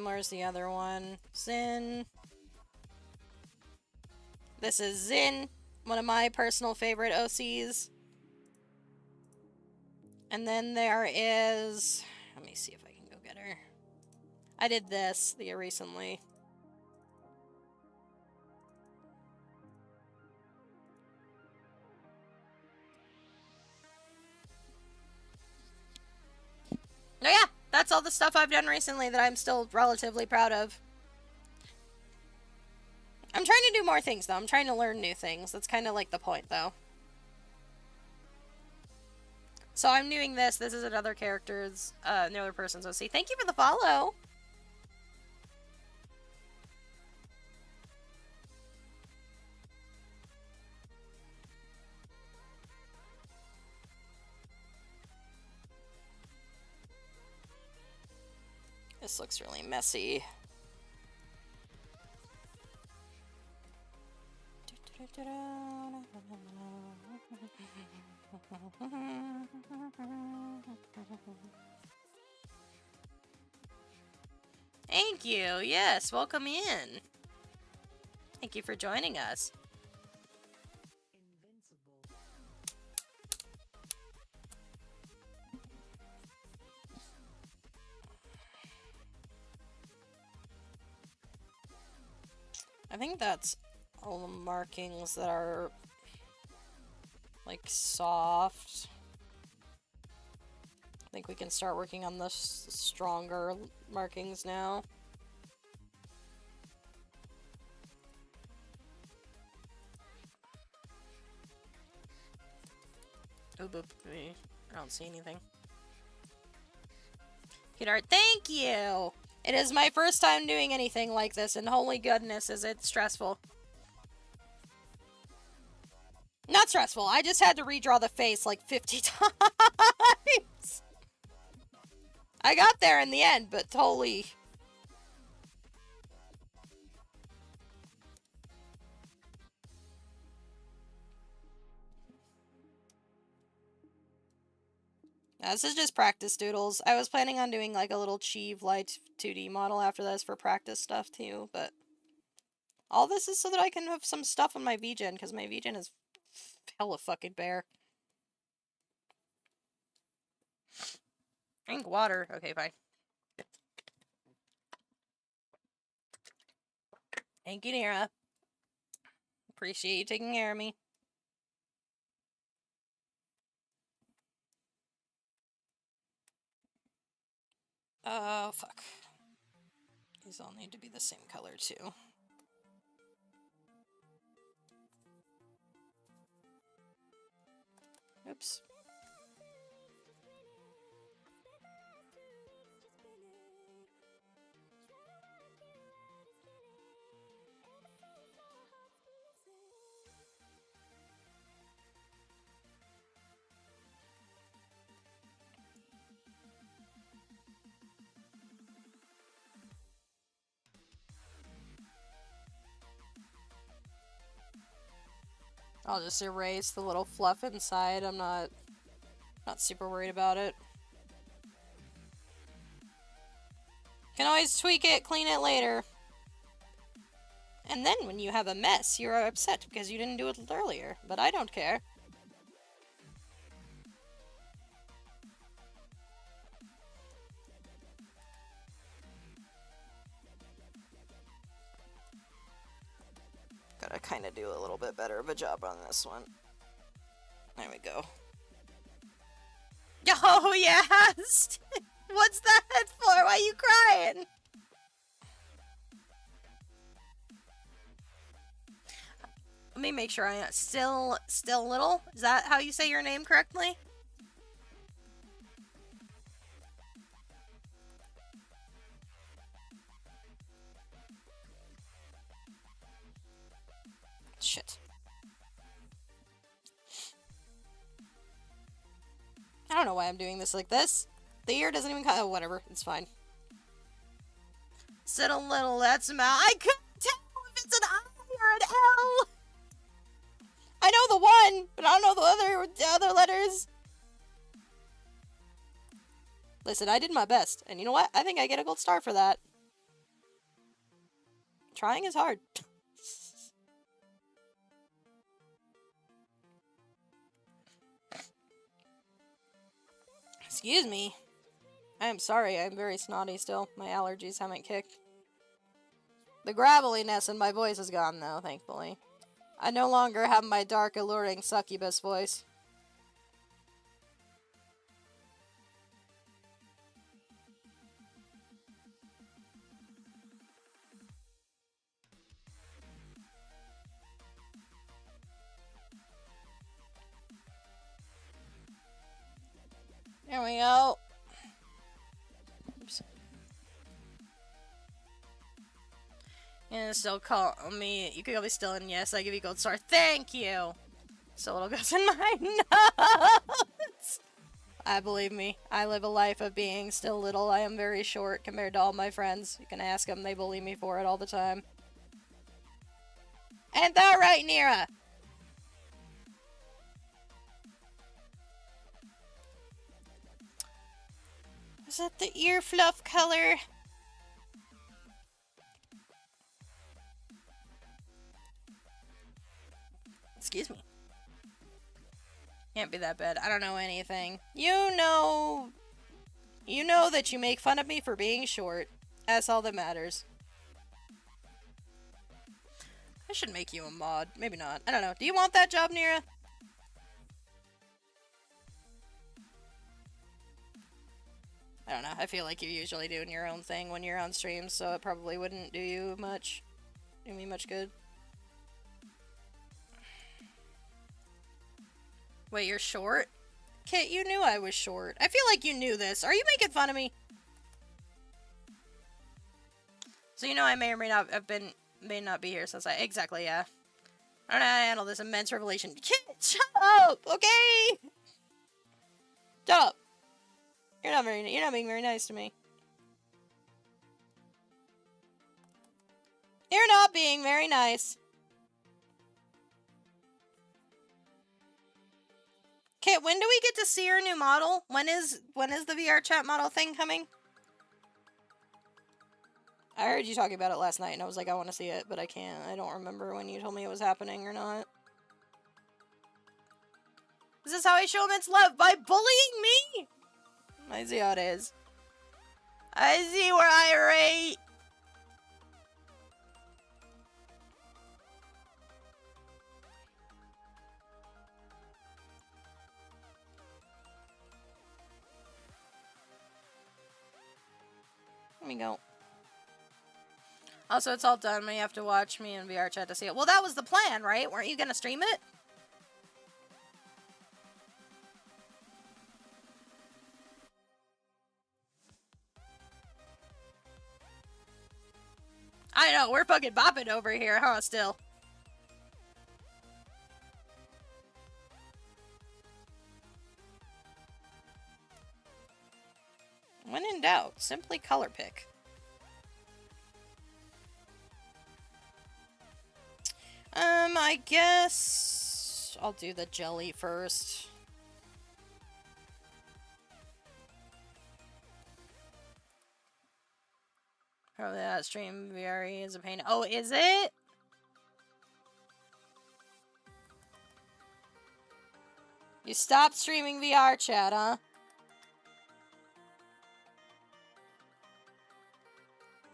Where's the other one? Zin. This is Zin, one of my personal favorite OCs. And then there is... Let me see if I can go get her. I did this recently. Oh yeah, that's all the stuff I've done recently that I'm still relatively proud of. I'm trying to do more things, though. I'm trying to learn new things. That's kind of like the point, though. So I'm doing this. This is another character's, another person's OC. Thank you for the follow. This looks really messy. Thank you. Yes, welcome in. Thank you for joining us. I think that's all the markings that are like soft. I think we can start working on the stronger markings now. Oh, boop. I don't see anything. Good art, thank you! It is my first time doing anything like this, and holy goodness, is it stressful. Not stressful, I just had to redraw the face like 50 times! I got there in the end, but holy... This is just practice doodles. I was planning on doing like a little Chive Light 2D model after this for practice stuff too, but all this is so that I can have some stuff on my VGen, because my VGen is hella fucking bare. Drink water. Okay, fine. Thank you, Nira. Appreciate you taking care of me. Oh, fuck. These all need to be the same color, too. Oops. I'll just erase the little fluff inside. I'm not super worried about it. Can always tweak it, clean it later. And then when you have a mess, you're upset because you didn't do it earlier. But I don't care. kind of do a little bit better of a job on this one. There we go. Oh, yes! What's that for? Why are you crying? Let me make sure I am still little. Is that how you say your name correctly? Shit. I don't know why I'm doing this like this. The ear doesn't even oh, whatever. It's fine. Sit a little, that's about. I couldn't tell if it's an I or an L. I know the one, but I don't know the other letters. Listen, I did my best. And you know what? I think I get a gold star for that. Trying is hard. Excuse me. I am sorry, I'm very snotty still. My allergies haven't kicked. The graveliness in my voice is gone, though, thankfully. I no longer have my dark, alluring succubus voice. There we go. Oops. And still call me. You could always still in. Yes, I give you gold star. Thank you. So little goes in my notes. I believe me. I live a life of being still little. I am very short compared to all my friends. You can ask them. They bully me for it all the time. Ain't that right, Nira? Is that the ear fluff color? Excuse me. Can't be that bad. I don't know anything. You know that you make fun of me for being short. That's all that matters. I should make you a mod. Maybe not. I don't know. Do you want that job, Nira? I don't know. I feel like you usually doing your own thing when you're on stream, so it probably wouldn't do me much good. Wait, you're short? Kit, you knew I was short. I feel like you knew this. Are you making fun of me? So you know I may or may not be here since exactly, yeah. I don't know how to handle this immense revelation. Kit, shut up, okay? Shut up. You're not being very nice to me. You're not being very nice. Kit, when do we get to see your new model? When is the VR chat model thing coming? I heard you talking about it last night and I was like, I want to see it, but I can't. I don't remember when you told me it was happening or not. Is this how I show immense love? By bullying me? I see how it is. I see where I rate. Let me go. Also, it's all done. You have to watch me in VR chat to see it. Well, that was the plan, right? Weren't you gonna stream it? I know, we're fucking bopping over here, huh, still. When in doubt, simply color pick. I guess I'll do the jelly first. Probably that stream VRE is a pain. Oh, is it? You stopped streaming VR chat, huh?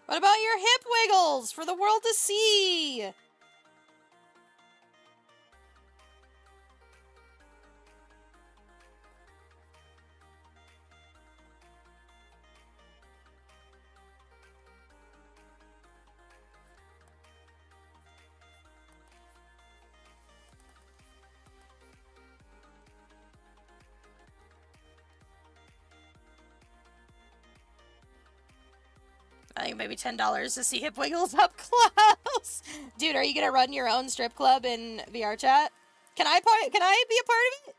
What about your hip wiggles for the world to see? I think maybe $10 to see Hip Wiggles up close. Dude, are you gonna run your own strip club in VR chat? Can I be a part of it?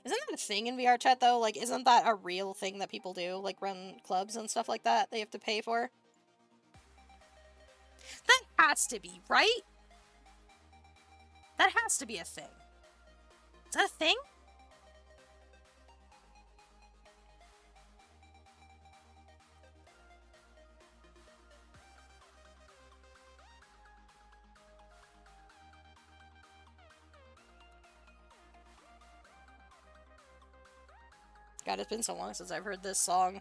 Isn't that a thing in VR chat though? Like, isn't that a real thing that people do? Like, run clubs and stuff like that they have to pay for? That has to be, right? That has to be a thing. Is that a thing? God, it's been so long since I've heard this song.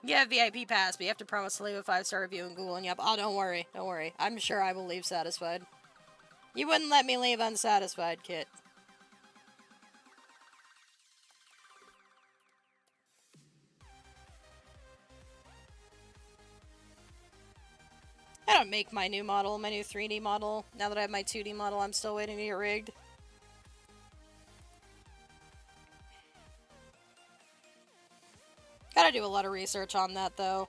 Yeah, VIP pass, but you have to promise to leave a 5-star review in Google and Yelp. Oh, don't worry. Don't worry. I'm sure I will leave satisfied. You wouldn't let me leave unsatisfied, Kit. I don't make my new model, my new 3D model. Now that I have my 2D model, I'm still waiting to get rigged. Gotta do a lot of research on that, though.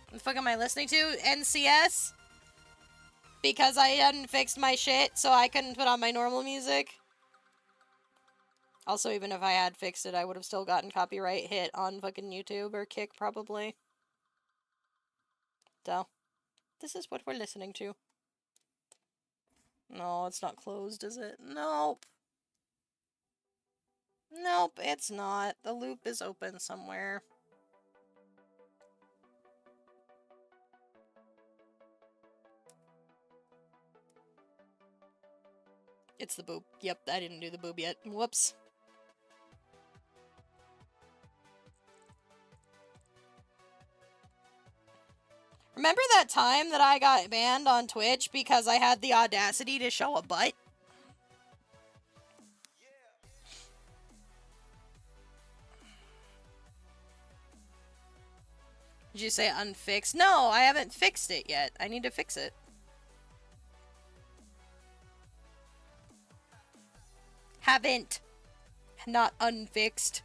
What the fuck am I listening to? NCS? Because I hadn't fixed my shit, so I couldn't put on my normal music. Also, even if I had fixed it, I would have still gotten copyright hit on fucking YouTube or Kick, probably. So, this is what we're listening to. No, it's not closed, is it? Nope. Nope, it's not. The loop is open somewhere. It's the boob. Yep, I didn't do the boob yet. Whoops. Remember that time that I got banned on Twitch because I had the audacity to show a butt? Did you say unfixed? No, I haven't fixed it yet. I need to fix it. Haven't. Not unfixed.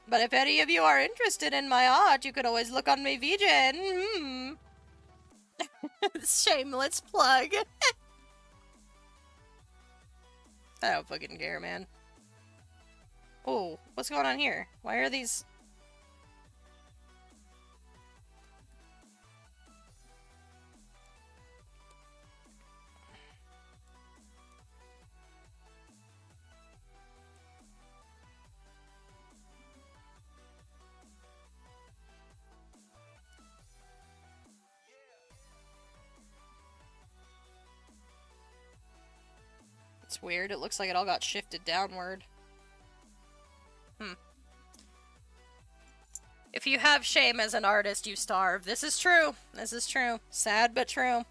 But if any of you are interested in my art, you could always look on my VGen. Shameless plug. I don't fucking care, man. Oh, what's going on here? Why are these... It's weird. It looks like it all got shifted downward. If you have shame as an artist, you starve. This is true. This is true. Sad, but true.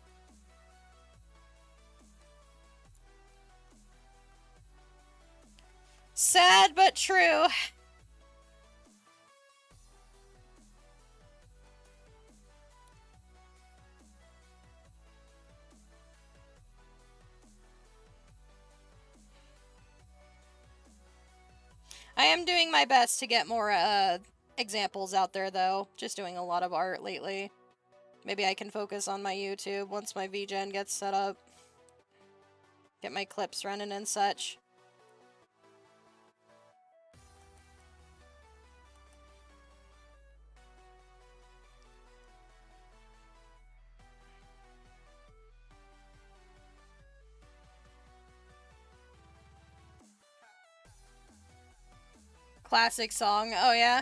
Sad, but true. I am doing my best to get more examples out there, though. Just doing a lot of art lately. Maybe I can focus on my YouTube once my VGen gets set up. Get my clips running and such. Classic song. Oh, yeah?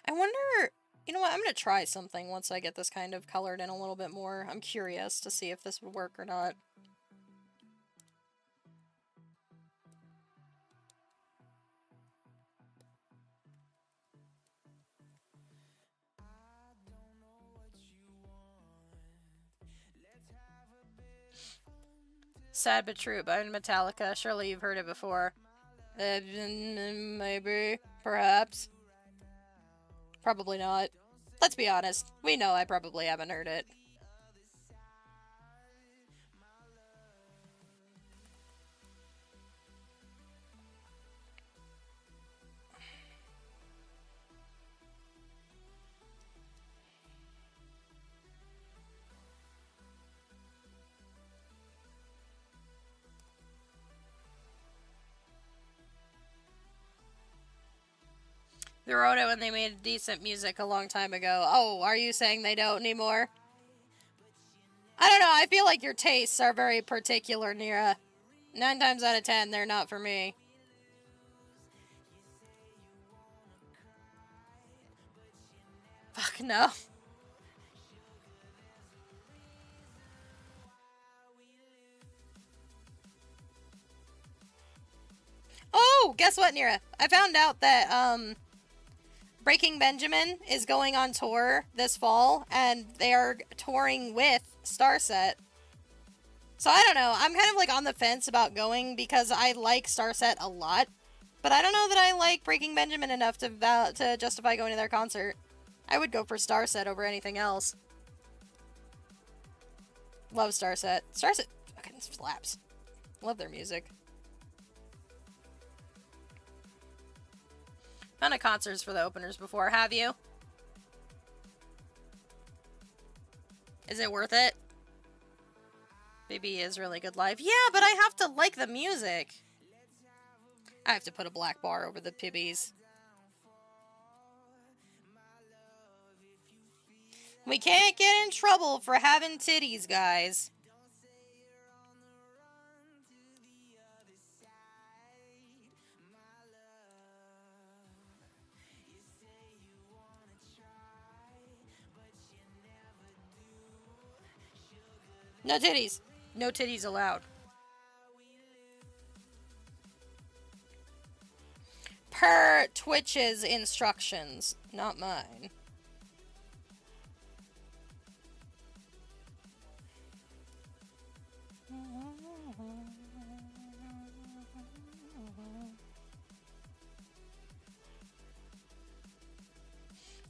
I wonder, you know what, I'm gonna try something once I get this kind of colored in a little bit more. I'm curious to see if this would work or not. Sad but true, by Metallica. Surely you've heard it before. Maybe. Perhaps. Probably not. Let's be honest. We know I probably haven't heard it. They wrote it when they made decent music a long time ago. Oh, are you saying they don't anymore? I don't know, I feel like your tastes are very particular, Nira. 9 times out of 10, they're not for me. Fuck no. Oh, guess what, Nira? I found out that, Breaking Benjamin is going on tour this fall, and they are touring with Starset. So I don't know. I'm kind of like on the fence about going because I like Starset a lot, but I don't know that I like Breaking Benjamin enough to justify going to their concert. I would go for Starset over anything else. Love Starset. Starset fucking slaps. Love their music. Found a concerts for the openers before, have you? Is it worth it? Baby is really good live. Yeah, but I have to like the music. I have to put a black bar over the Pibbies. We can't get in trouble for having titties, guys. No titties. No titties allowed. Per Twitch's instructions, not mine.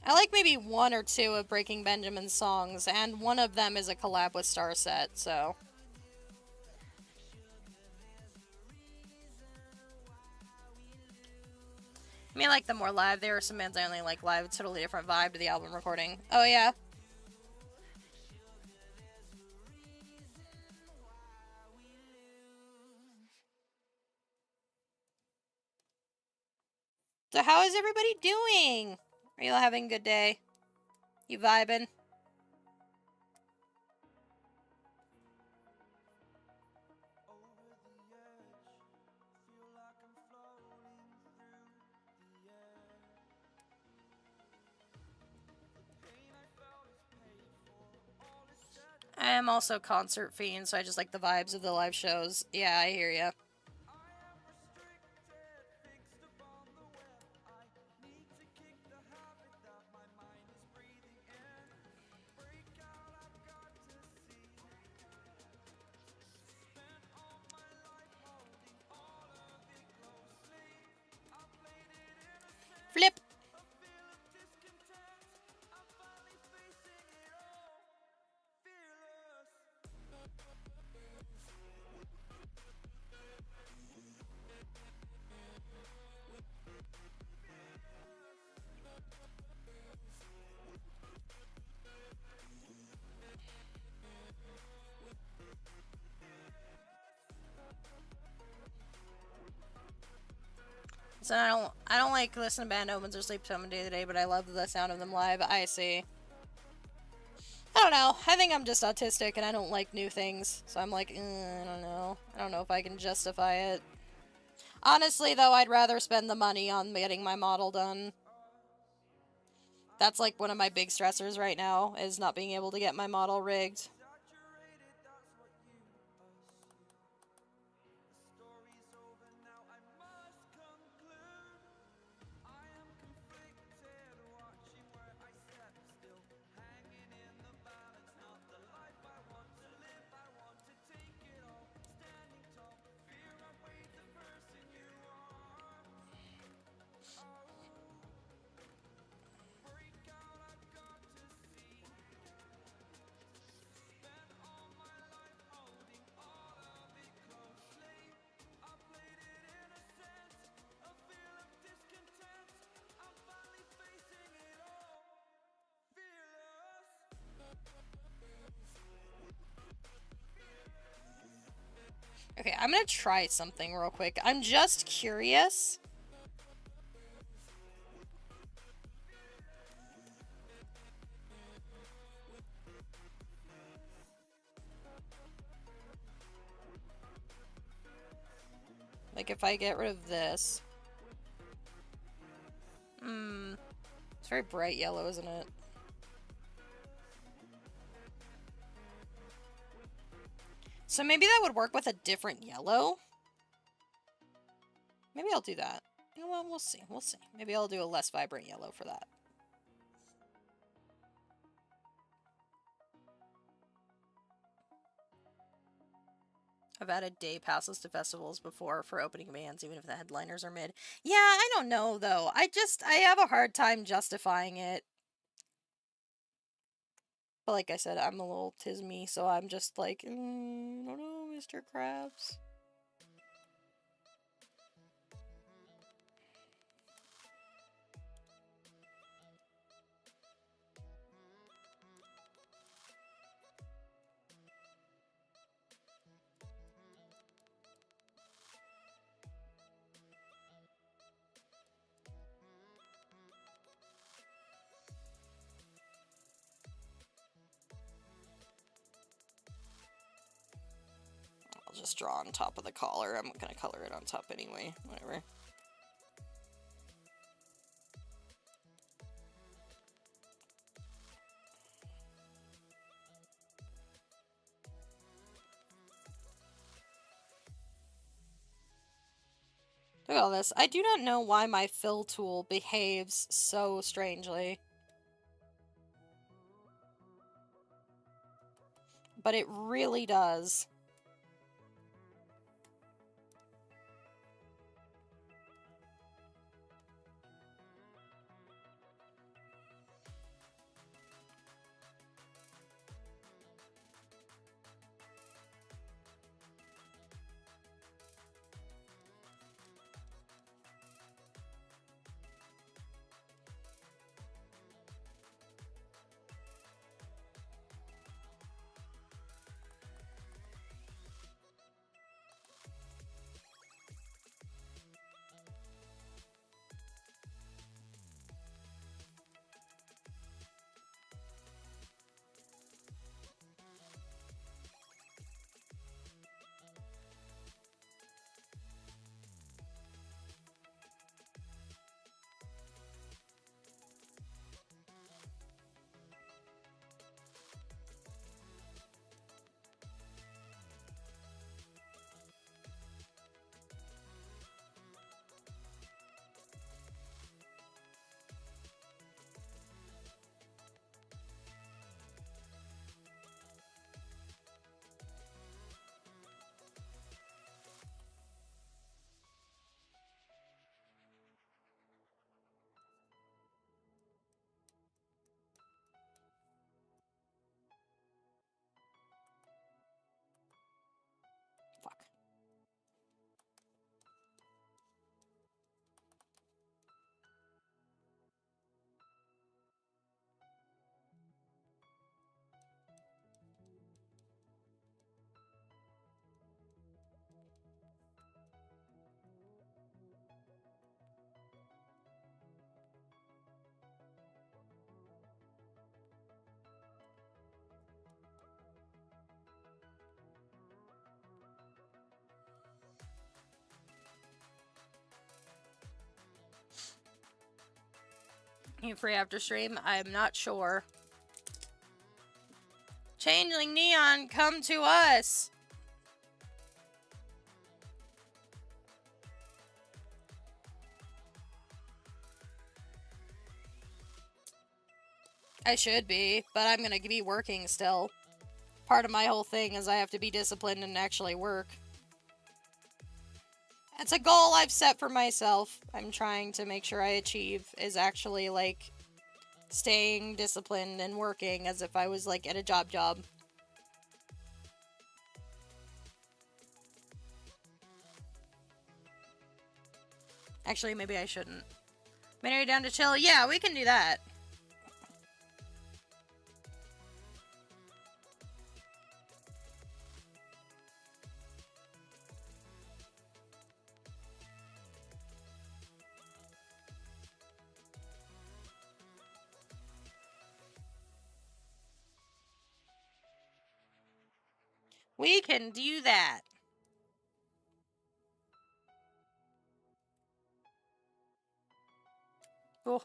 I like maybe 1 or 2 of Breaking Benjamin's songs, and one of them is a collab with Starset, so... I mean, I like them more live. There are some bands I only like live. It's a totally different vibe to the album recording. Oh, yeah? So how is everybody doing? Are you all having a good day? You vibing? I am also concert fiend, so I just like the vibes of the live shows. Yeah, I hear ya. Flip! So I don't like listening to band opens or sleep some day to day, but I love the sound of them live. I see. I don't know. I think I'm just autistic and I don't like new things. So I'm like, I don't know. I don't know if I can justify it. Honestly, though, I'd rather spend the money on getting my model done. That's like one of my big stressors right now, is not being able to get my model rigged. Okay, I'm gonna try something real quick. I'm just curious. Like, if I get rid of this. It's very bright yellow, isn't it? So maybe that would work with a different yellow? Maybe I'll do that. You know what? We'll see. We'll see. Maybe I'll do a less vibrant yellow for that. I've added day passes to festivals before for opening bands, even if the headliners are mid. Yeah, I don't know, though. I have a hard time justifying it. But like I said, I'm a little tismy, so I'm just like, I don't know, Mr. Krabs. I'll just draw on top of the collar. I'm gonna color it on top anyway. Whatever. Look at all this. I do not know why my fill tool behaves so strangely. But it really does. You free after stream? I'm not sure. Changeling Neon, come to us! I should be, but I'm gonna be working still. Part of my whole thing is I have to be disciplined and actually work. It's a goal I've set for myself. I'm trying to make sure I achieve, is actually, like, staying disciplined and working as if I was, like, at a job. Actually, maybe I shouldn't. Man, are you down to chill? Yeah, we can do that. We can do that. Cool.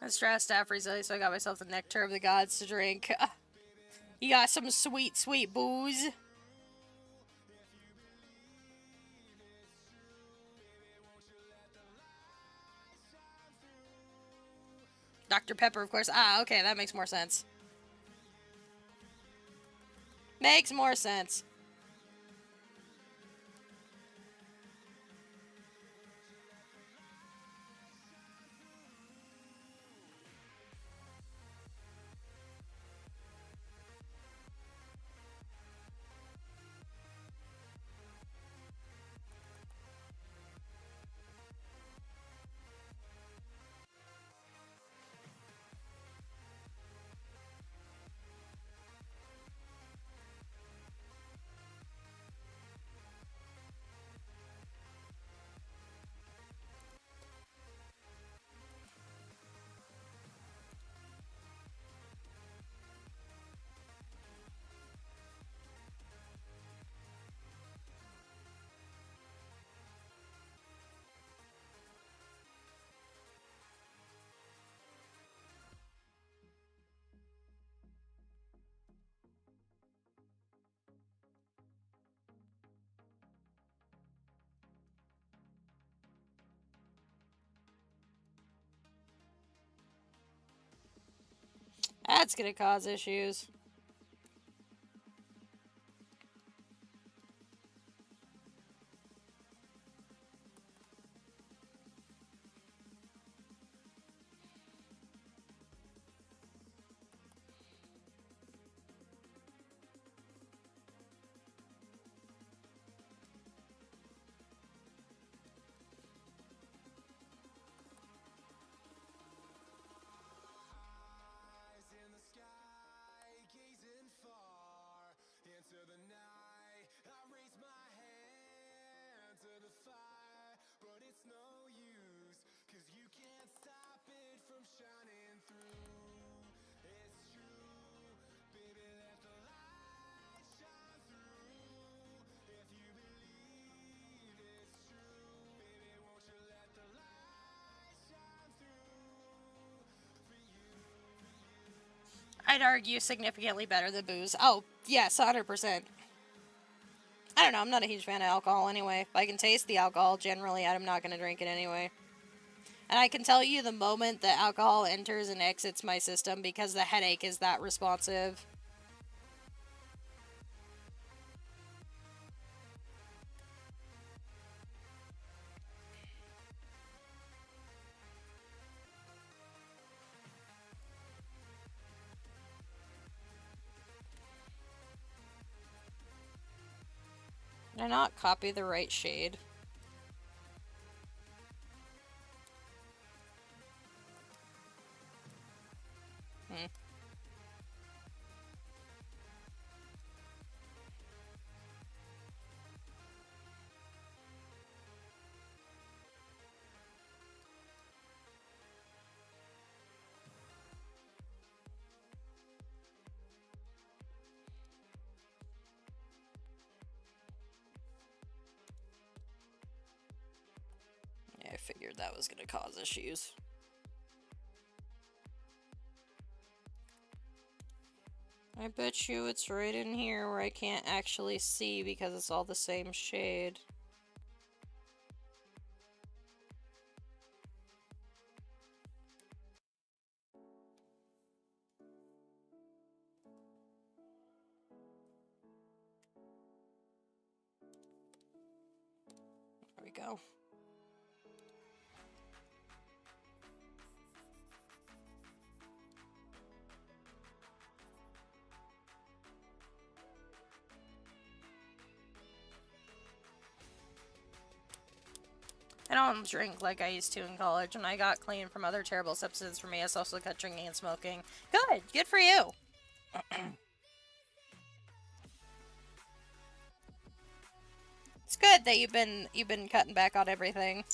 I'm stressed after recently, so I got myself the Nectar of the Gods to drink. You got some sweet, sweet booze. Dr. Pepper, of course. Ah, okay, that makes more sense. Makes more sense. That's gonna cause issues. I'd argue significantly better than booze. Oh, yes, 100%. I don't know, I'm not a huge fan of alcohol anyway. If I can taste the alcohol, generally, I'm not going to drink it anyway. And I can tell you the moment that alcohol enters and exits my system because the headache is that responsive. Did I not copy the right shade? Yeah, I figured that was gonna cause issues. I bet you it's right in here where I can't actually see because it's all the same shade. There we go. I don't drink like I used to in college, and I got clean from other terrible substances for me. I also cut drinking and smoking. Good! Good for you! It's good that you've been cutting back on everything.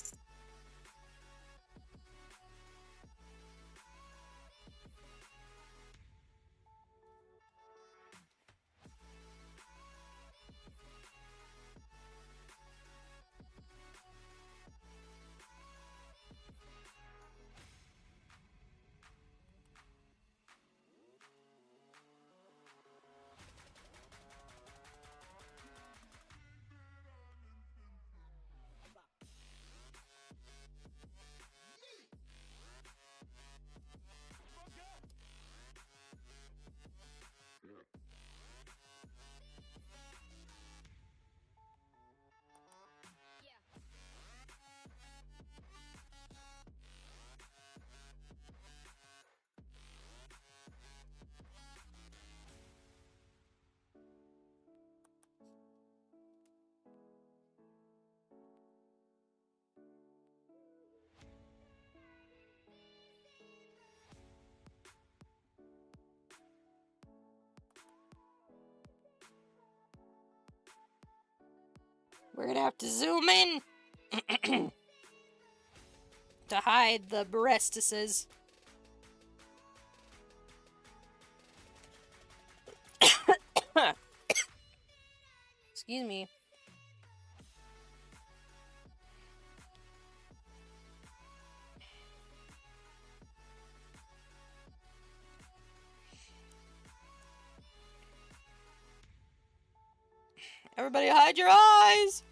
We're gonna have to zoom in to hide the breastises. Excuse me. Everybody hide your eyes!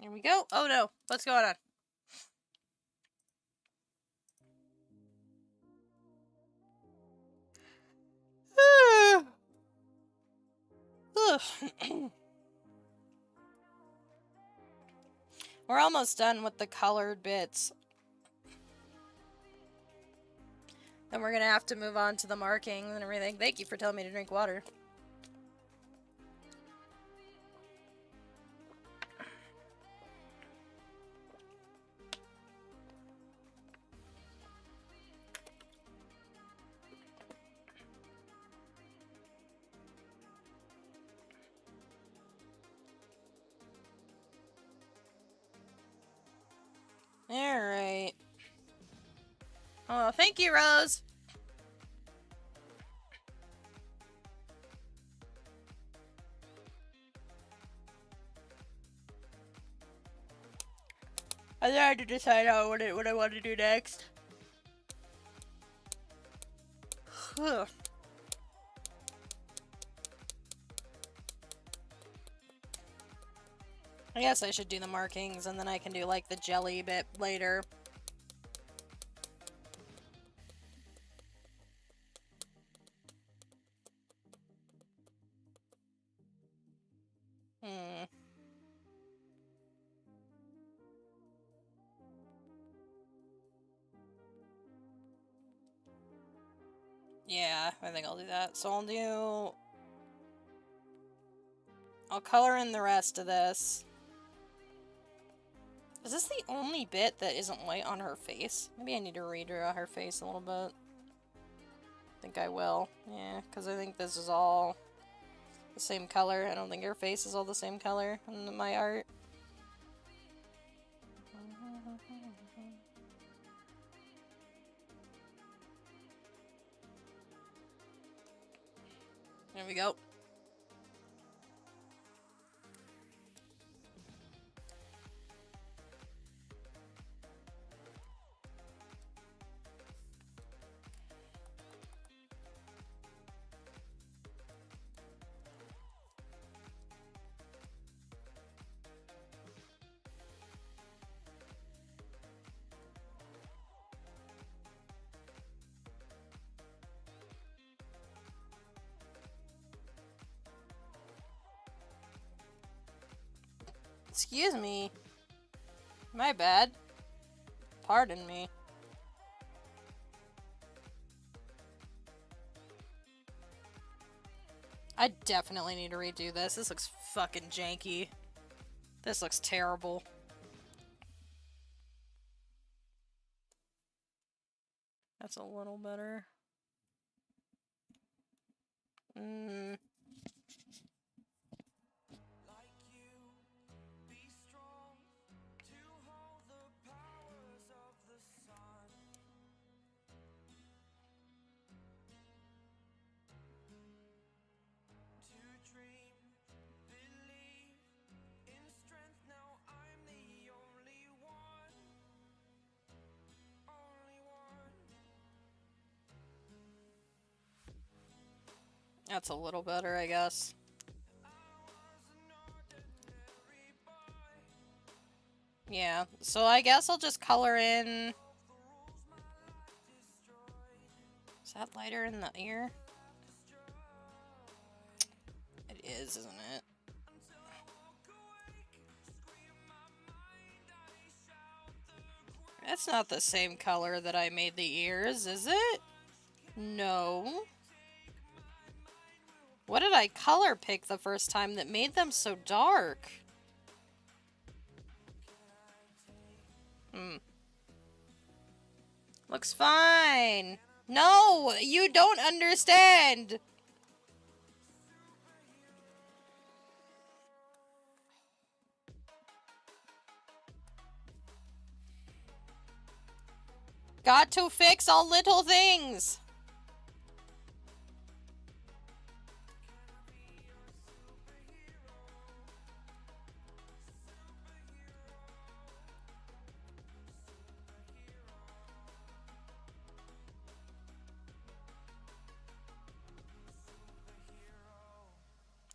Here we go. Oh no, what's going on? We're almost done with the colored bits. Then we're gonna have to move on to the marking and everything. Thank you for telling me to drink water. Thank you, Rose. I had to decide what I want to do next. I guess I should do the markings and then I can do like the jelly bit later. Yeah, I think I'll do that. So I'll color in the rest of this. Is this the only bit that isn't white on her face? Maybe I need to redraw her face a little bit. I think I will. Yeah, because I think this is all the same color. I don't think her face is all the same color in my art. There we go. Excuse me. My bad. Pardon me. I definitely need to redo this. This looks fucking janky. This looks terrible. That's a little better. That's a little better, I guess. Yeah, so I guess I'll just color in... Is that lighter in the ear? It is, isn't it? That's not the same color that I made the ears, is it? No. What did I color pick the first time that made them so dark? Looks fine. No, you don't understand. Got to fix all little things.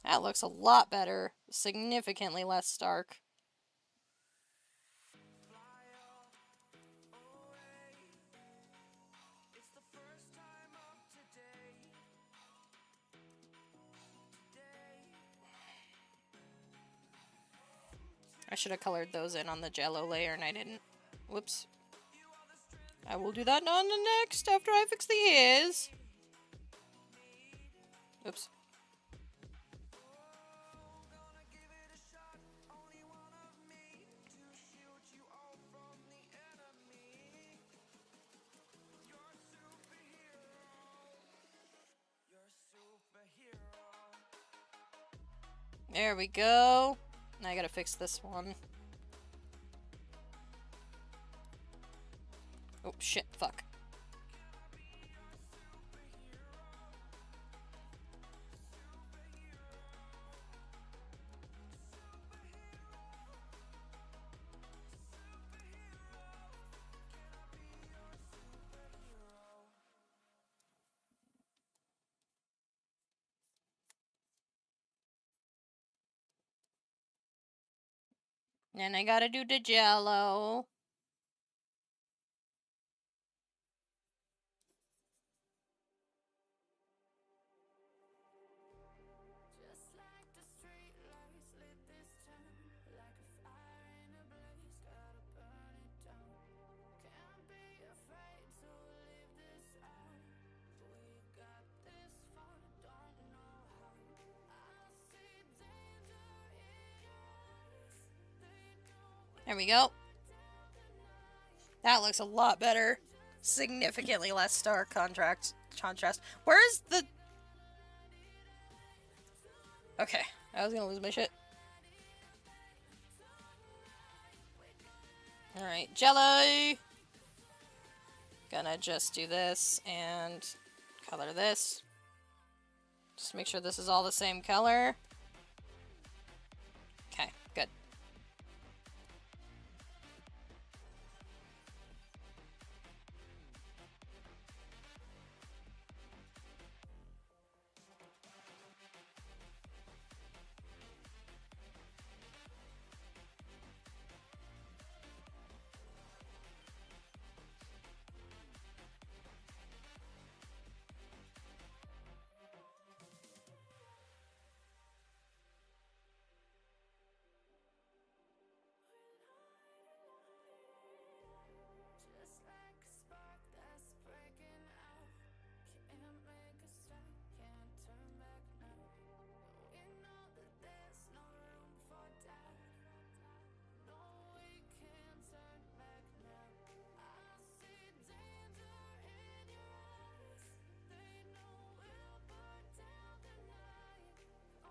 That looks a lot better. Significantly less stark. I should have colored those in on the jello layer and I didn't. Whoops. I will do that on the next after I fix the ears. Oops. There we go. Now I gotta fix this one. Oh shit, fuck. And I gotta do the jello. There we go. That looks a lot better. Significantly less stark contrast. Where's the... Okay, I was gonna lose my shit. Alright, jello! Gonna just do this and color this. Just make sure this is all the same color. Okay, good.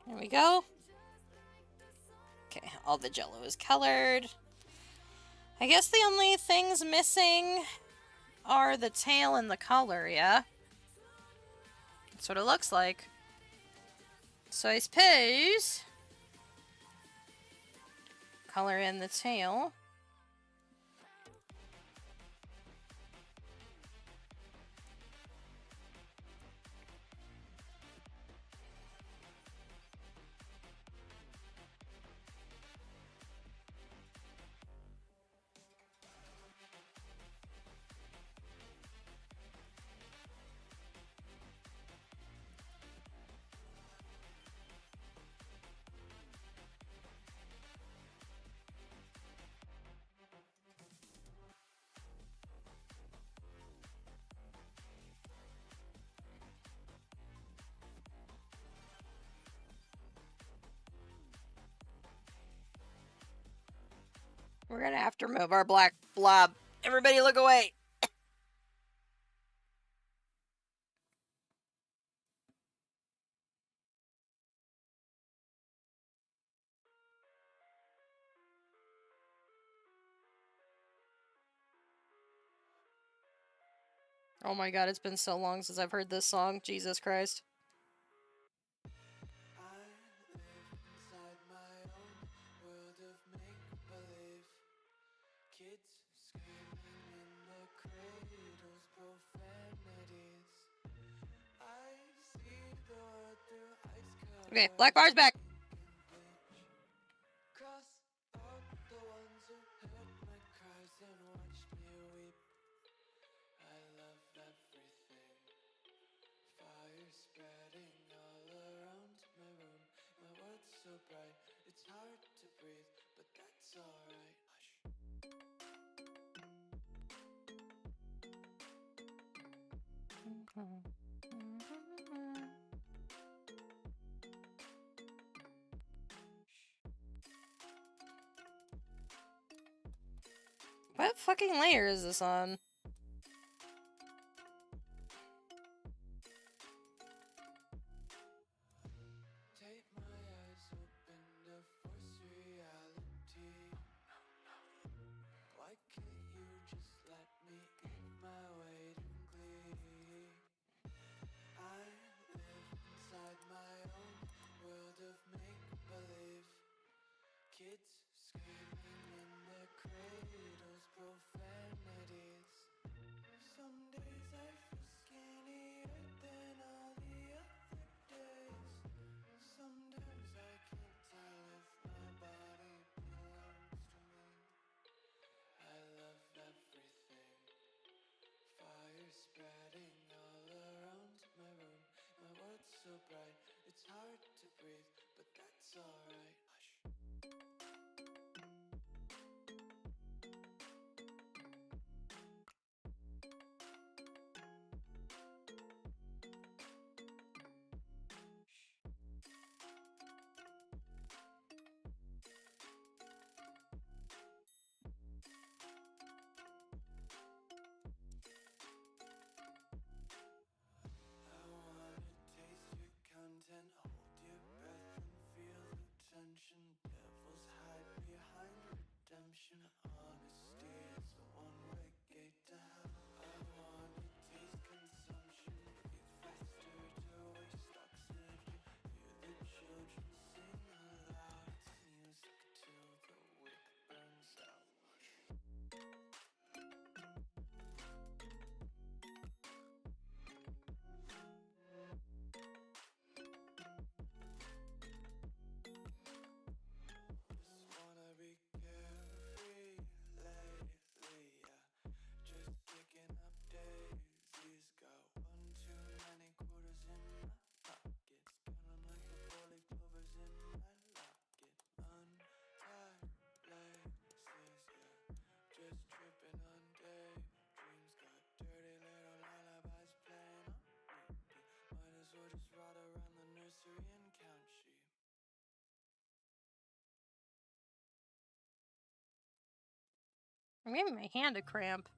There we go. Okay, all the jello is colored. I guess the only things missing are the tail and the color, yeah? That's what it looks like. So I suppose... color in the tail. We're gonna have to remove our black blob. Everybody look away! Oh my god, it's been so long since I've heard this song. Jesus Christ. Okay, black bar's back. What fucking layer is this on? bright. It's hard to breathe, but that's alright. Hush. Content, hold your breath and feel the tension. Devils hide behind redemption. Honesty is a one-way gate to hell. I wanna taste consumption. Breathe faster to waste oxygen. Hear the children sing aloud. It's music till the wick burns out. I'm giving my hand a cramp.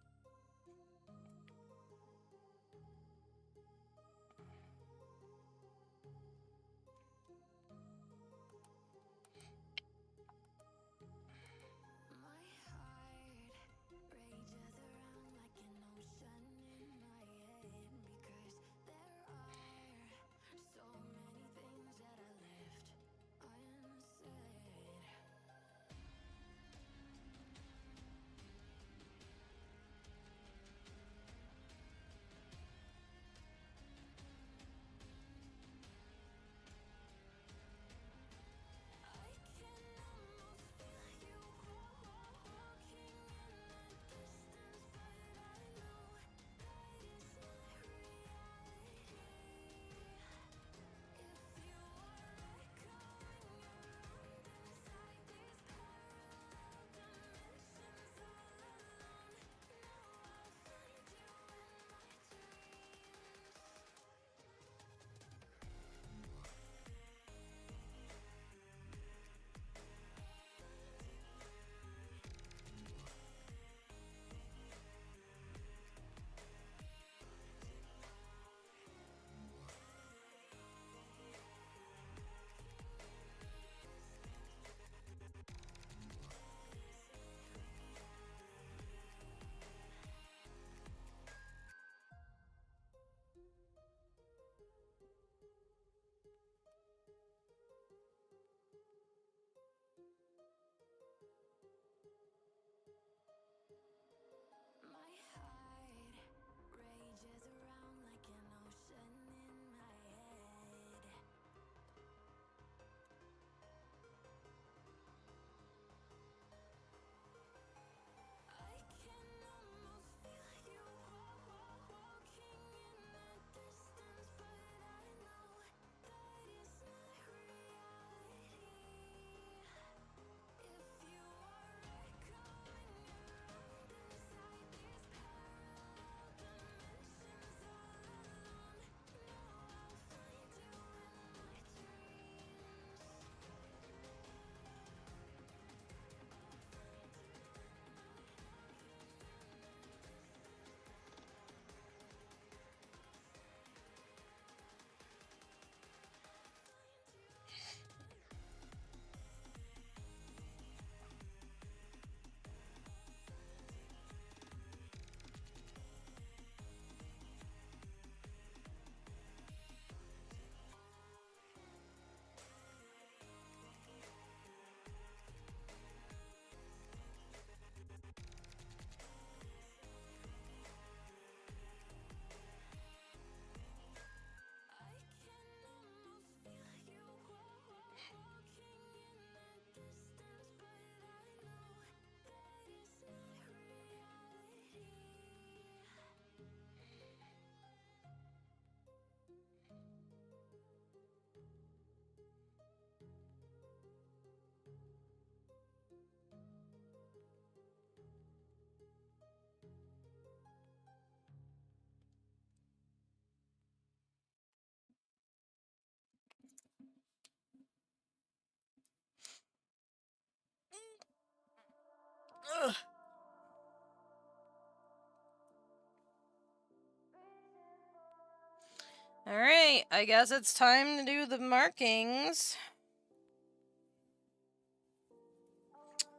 Alright, I guess it's time to do the markings.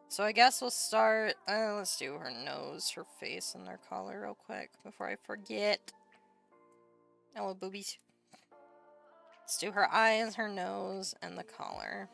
So I guess we'll start, let's do her nose, her face, and her collar real quick before I forget. Hello, boobies. Let's do her eyes, her nose, and the collar.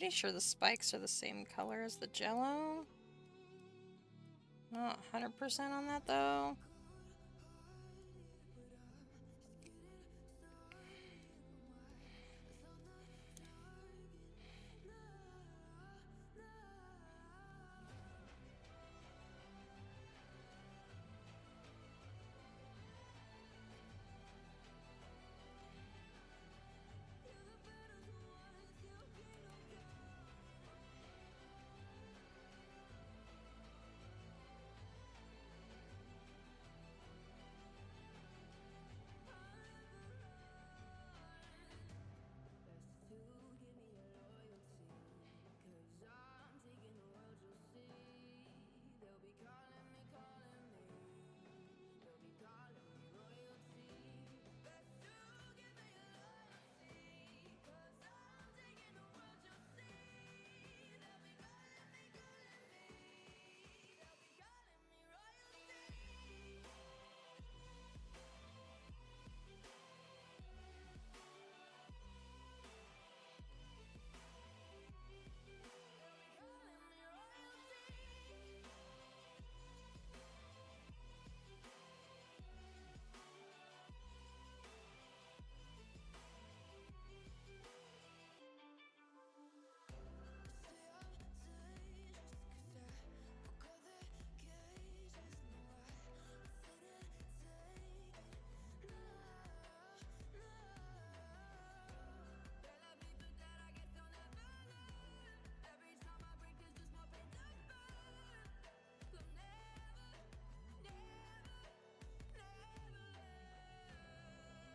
Pretty sure the spikes are the same color as the jello. Not 100% on that though.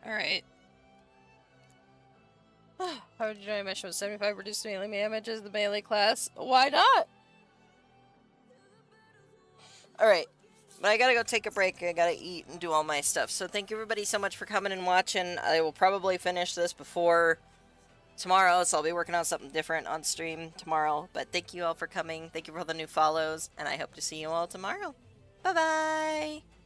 Alright. How would you join a mission with 75 reduced melee damage as the melee class? Why not? Alright. But I gotta go take a break. I gotta eat and do all my stuff. So thank you everybody so much for coming and watching. I will probably finish this before tomorrow, so I'll be working on something different on stream tomorrow. But thank you all for coming. Thank you for all the new follows, and I hope to see you all tomorrow. Bye-bye!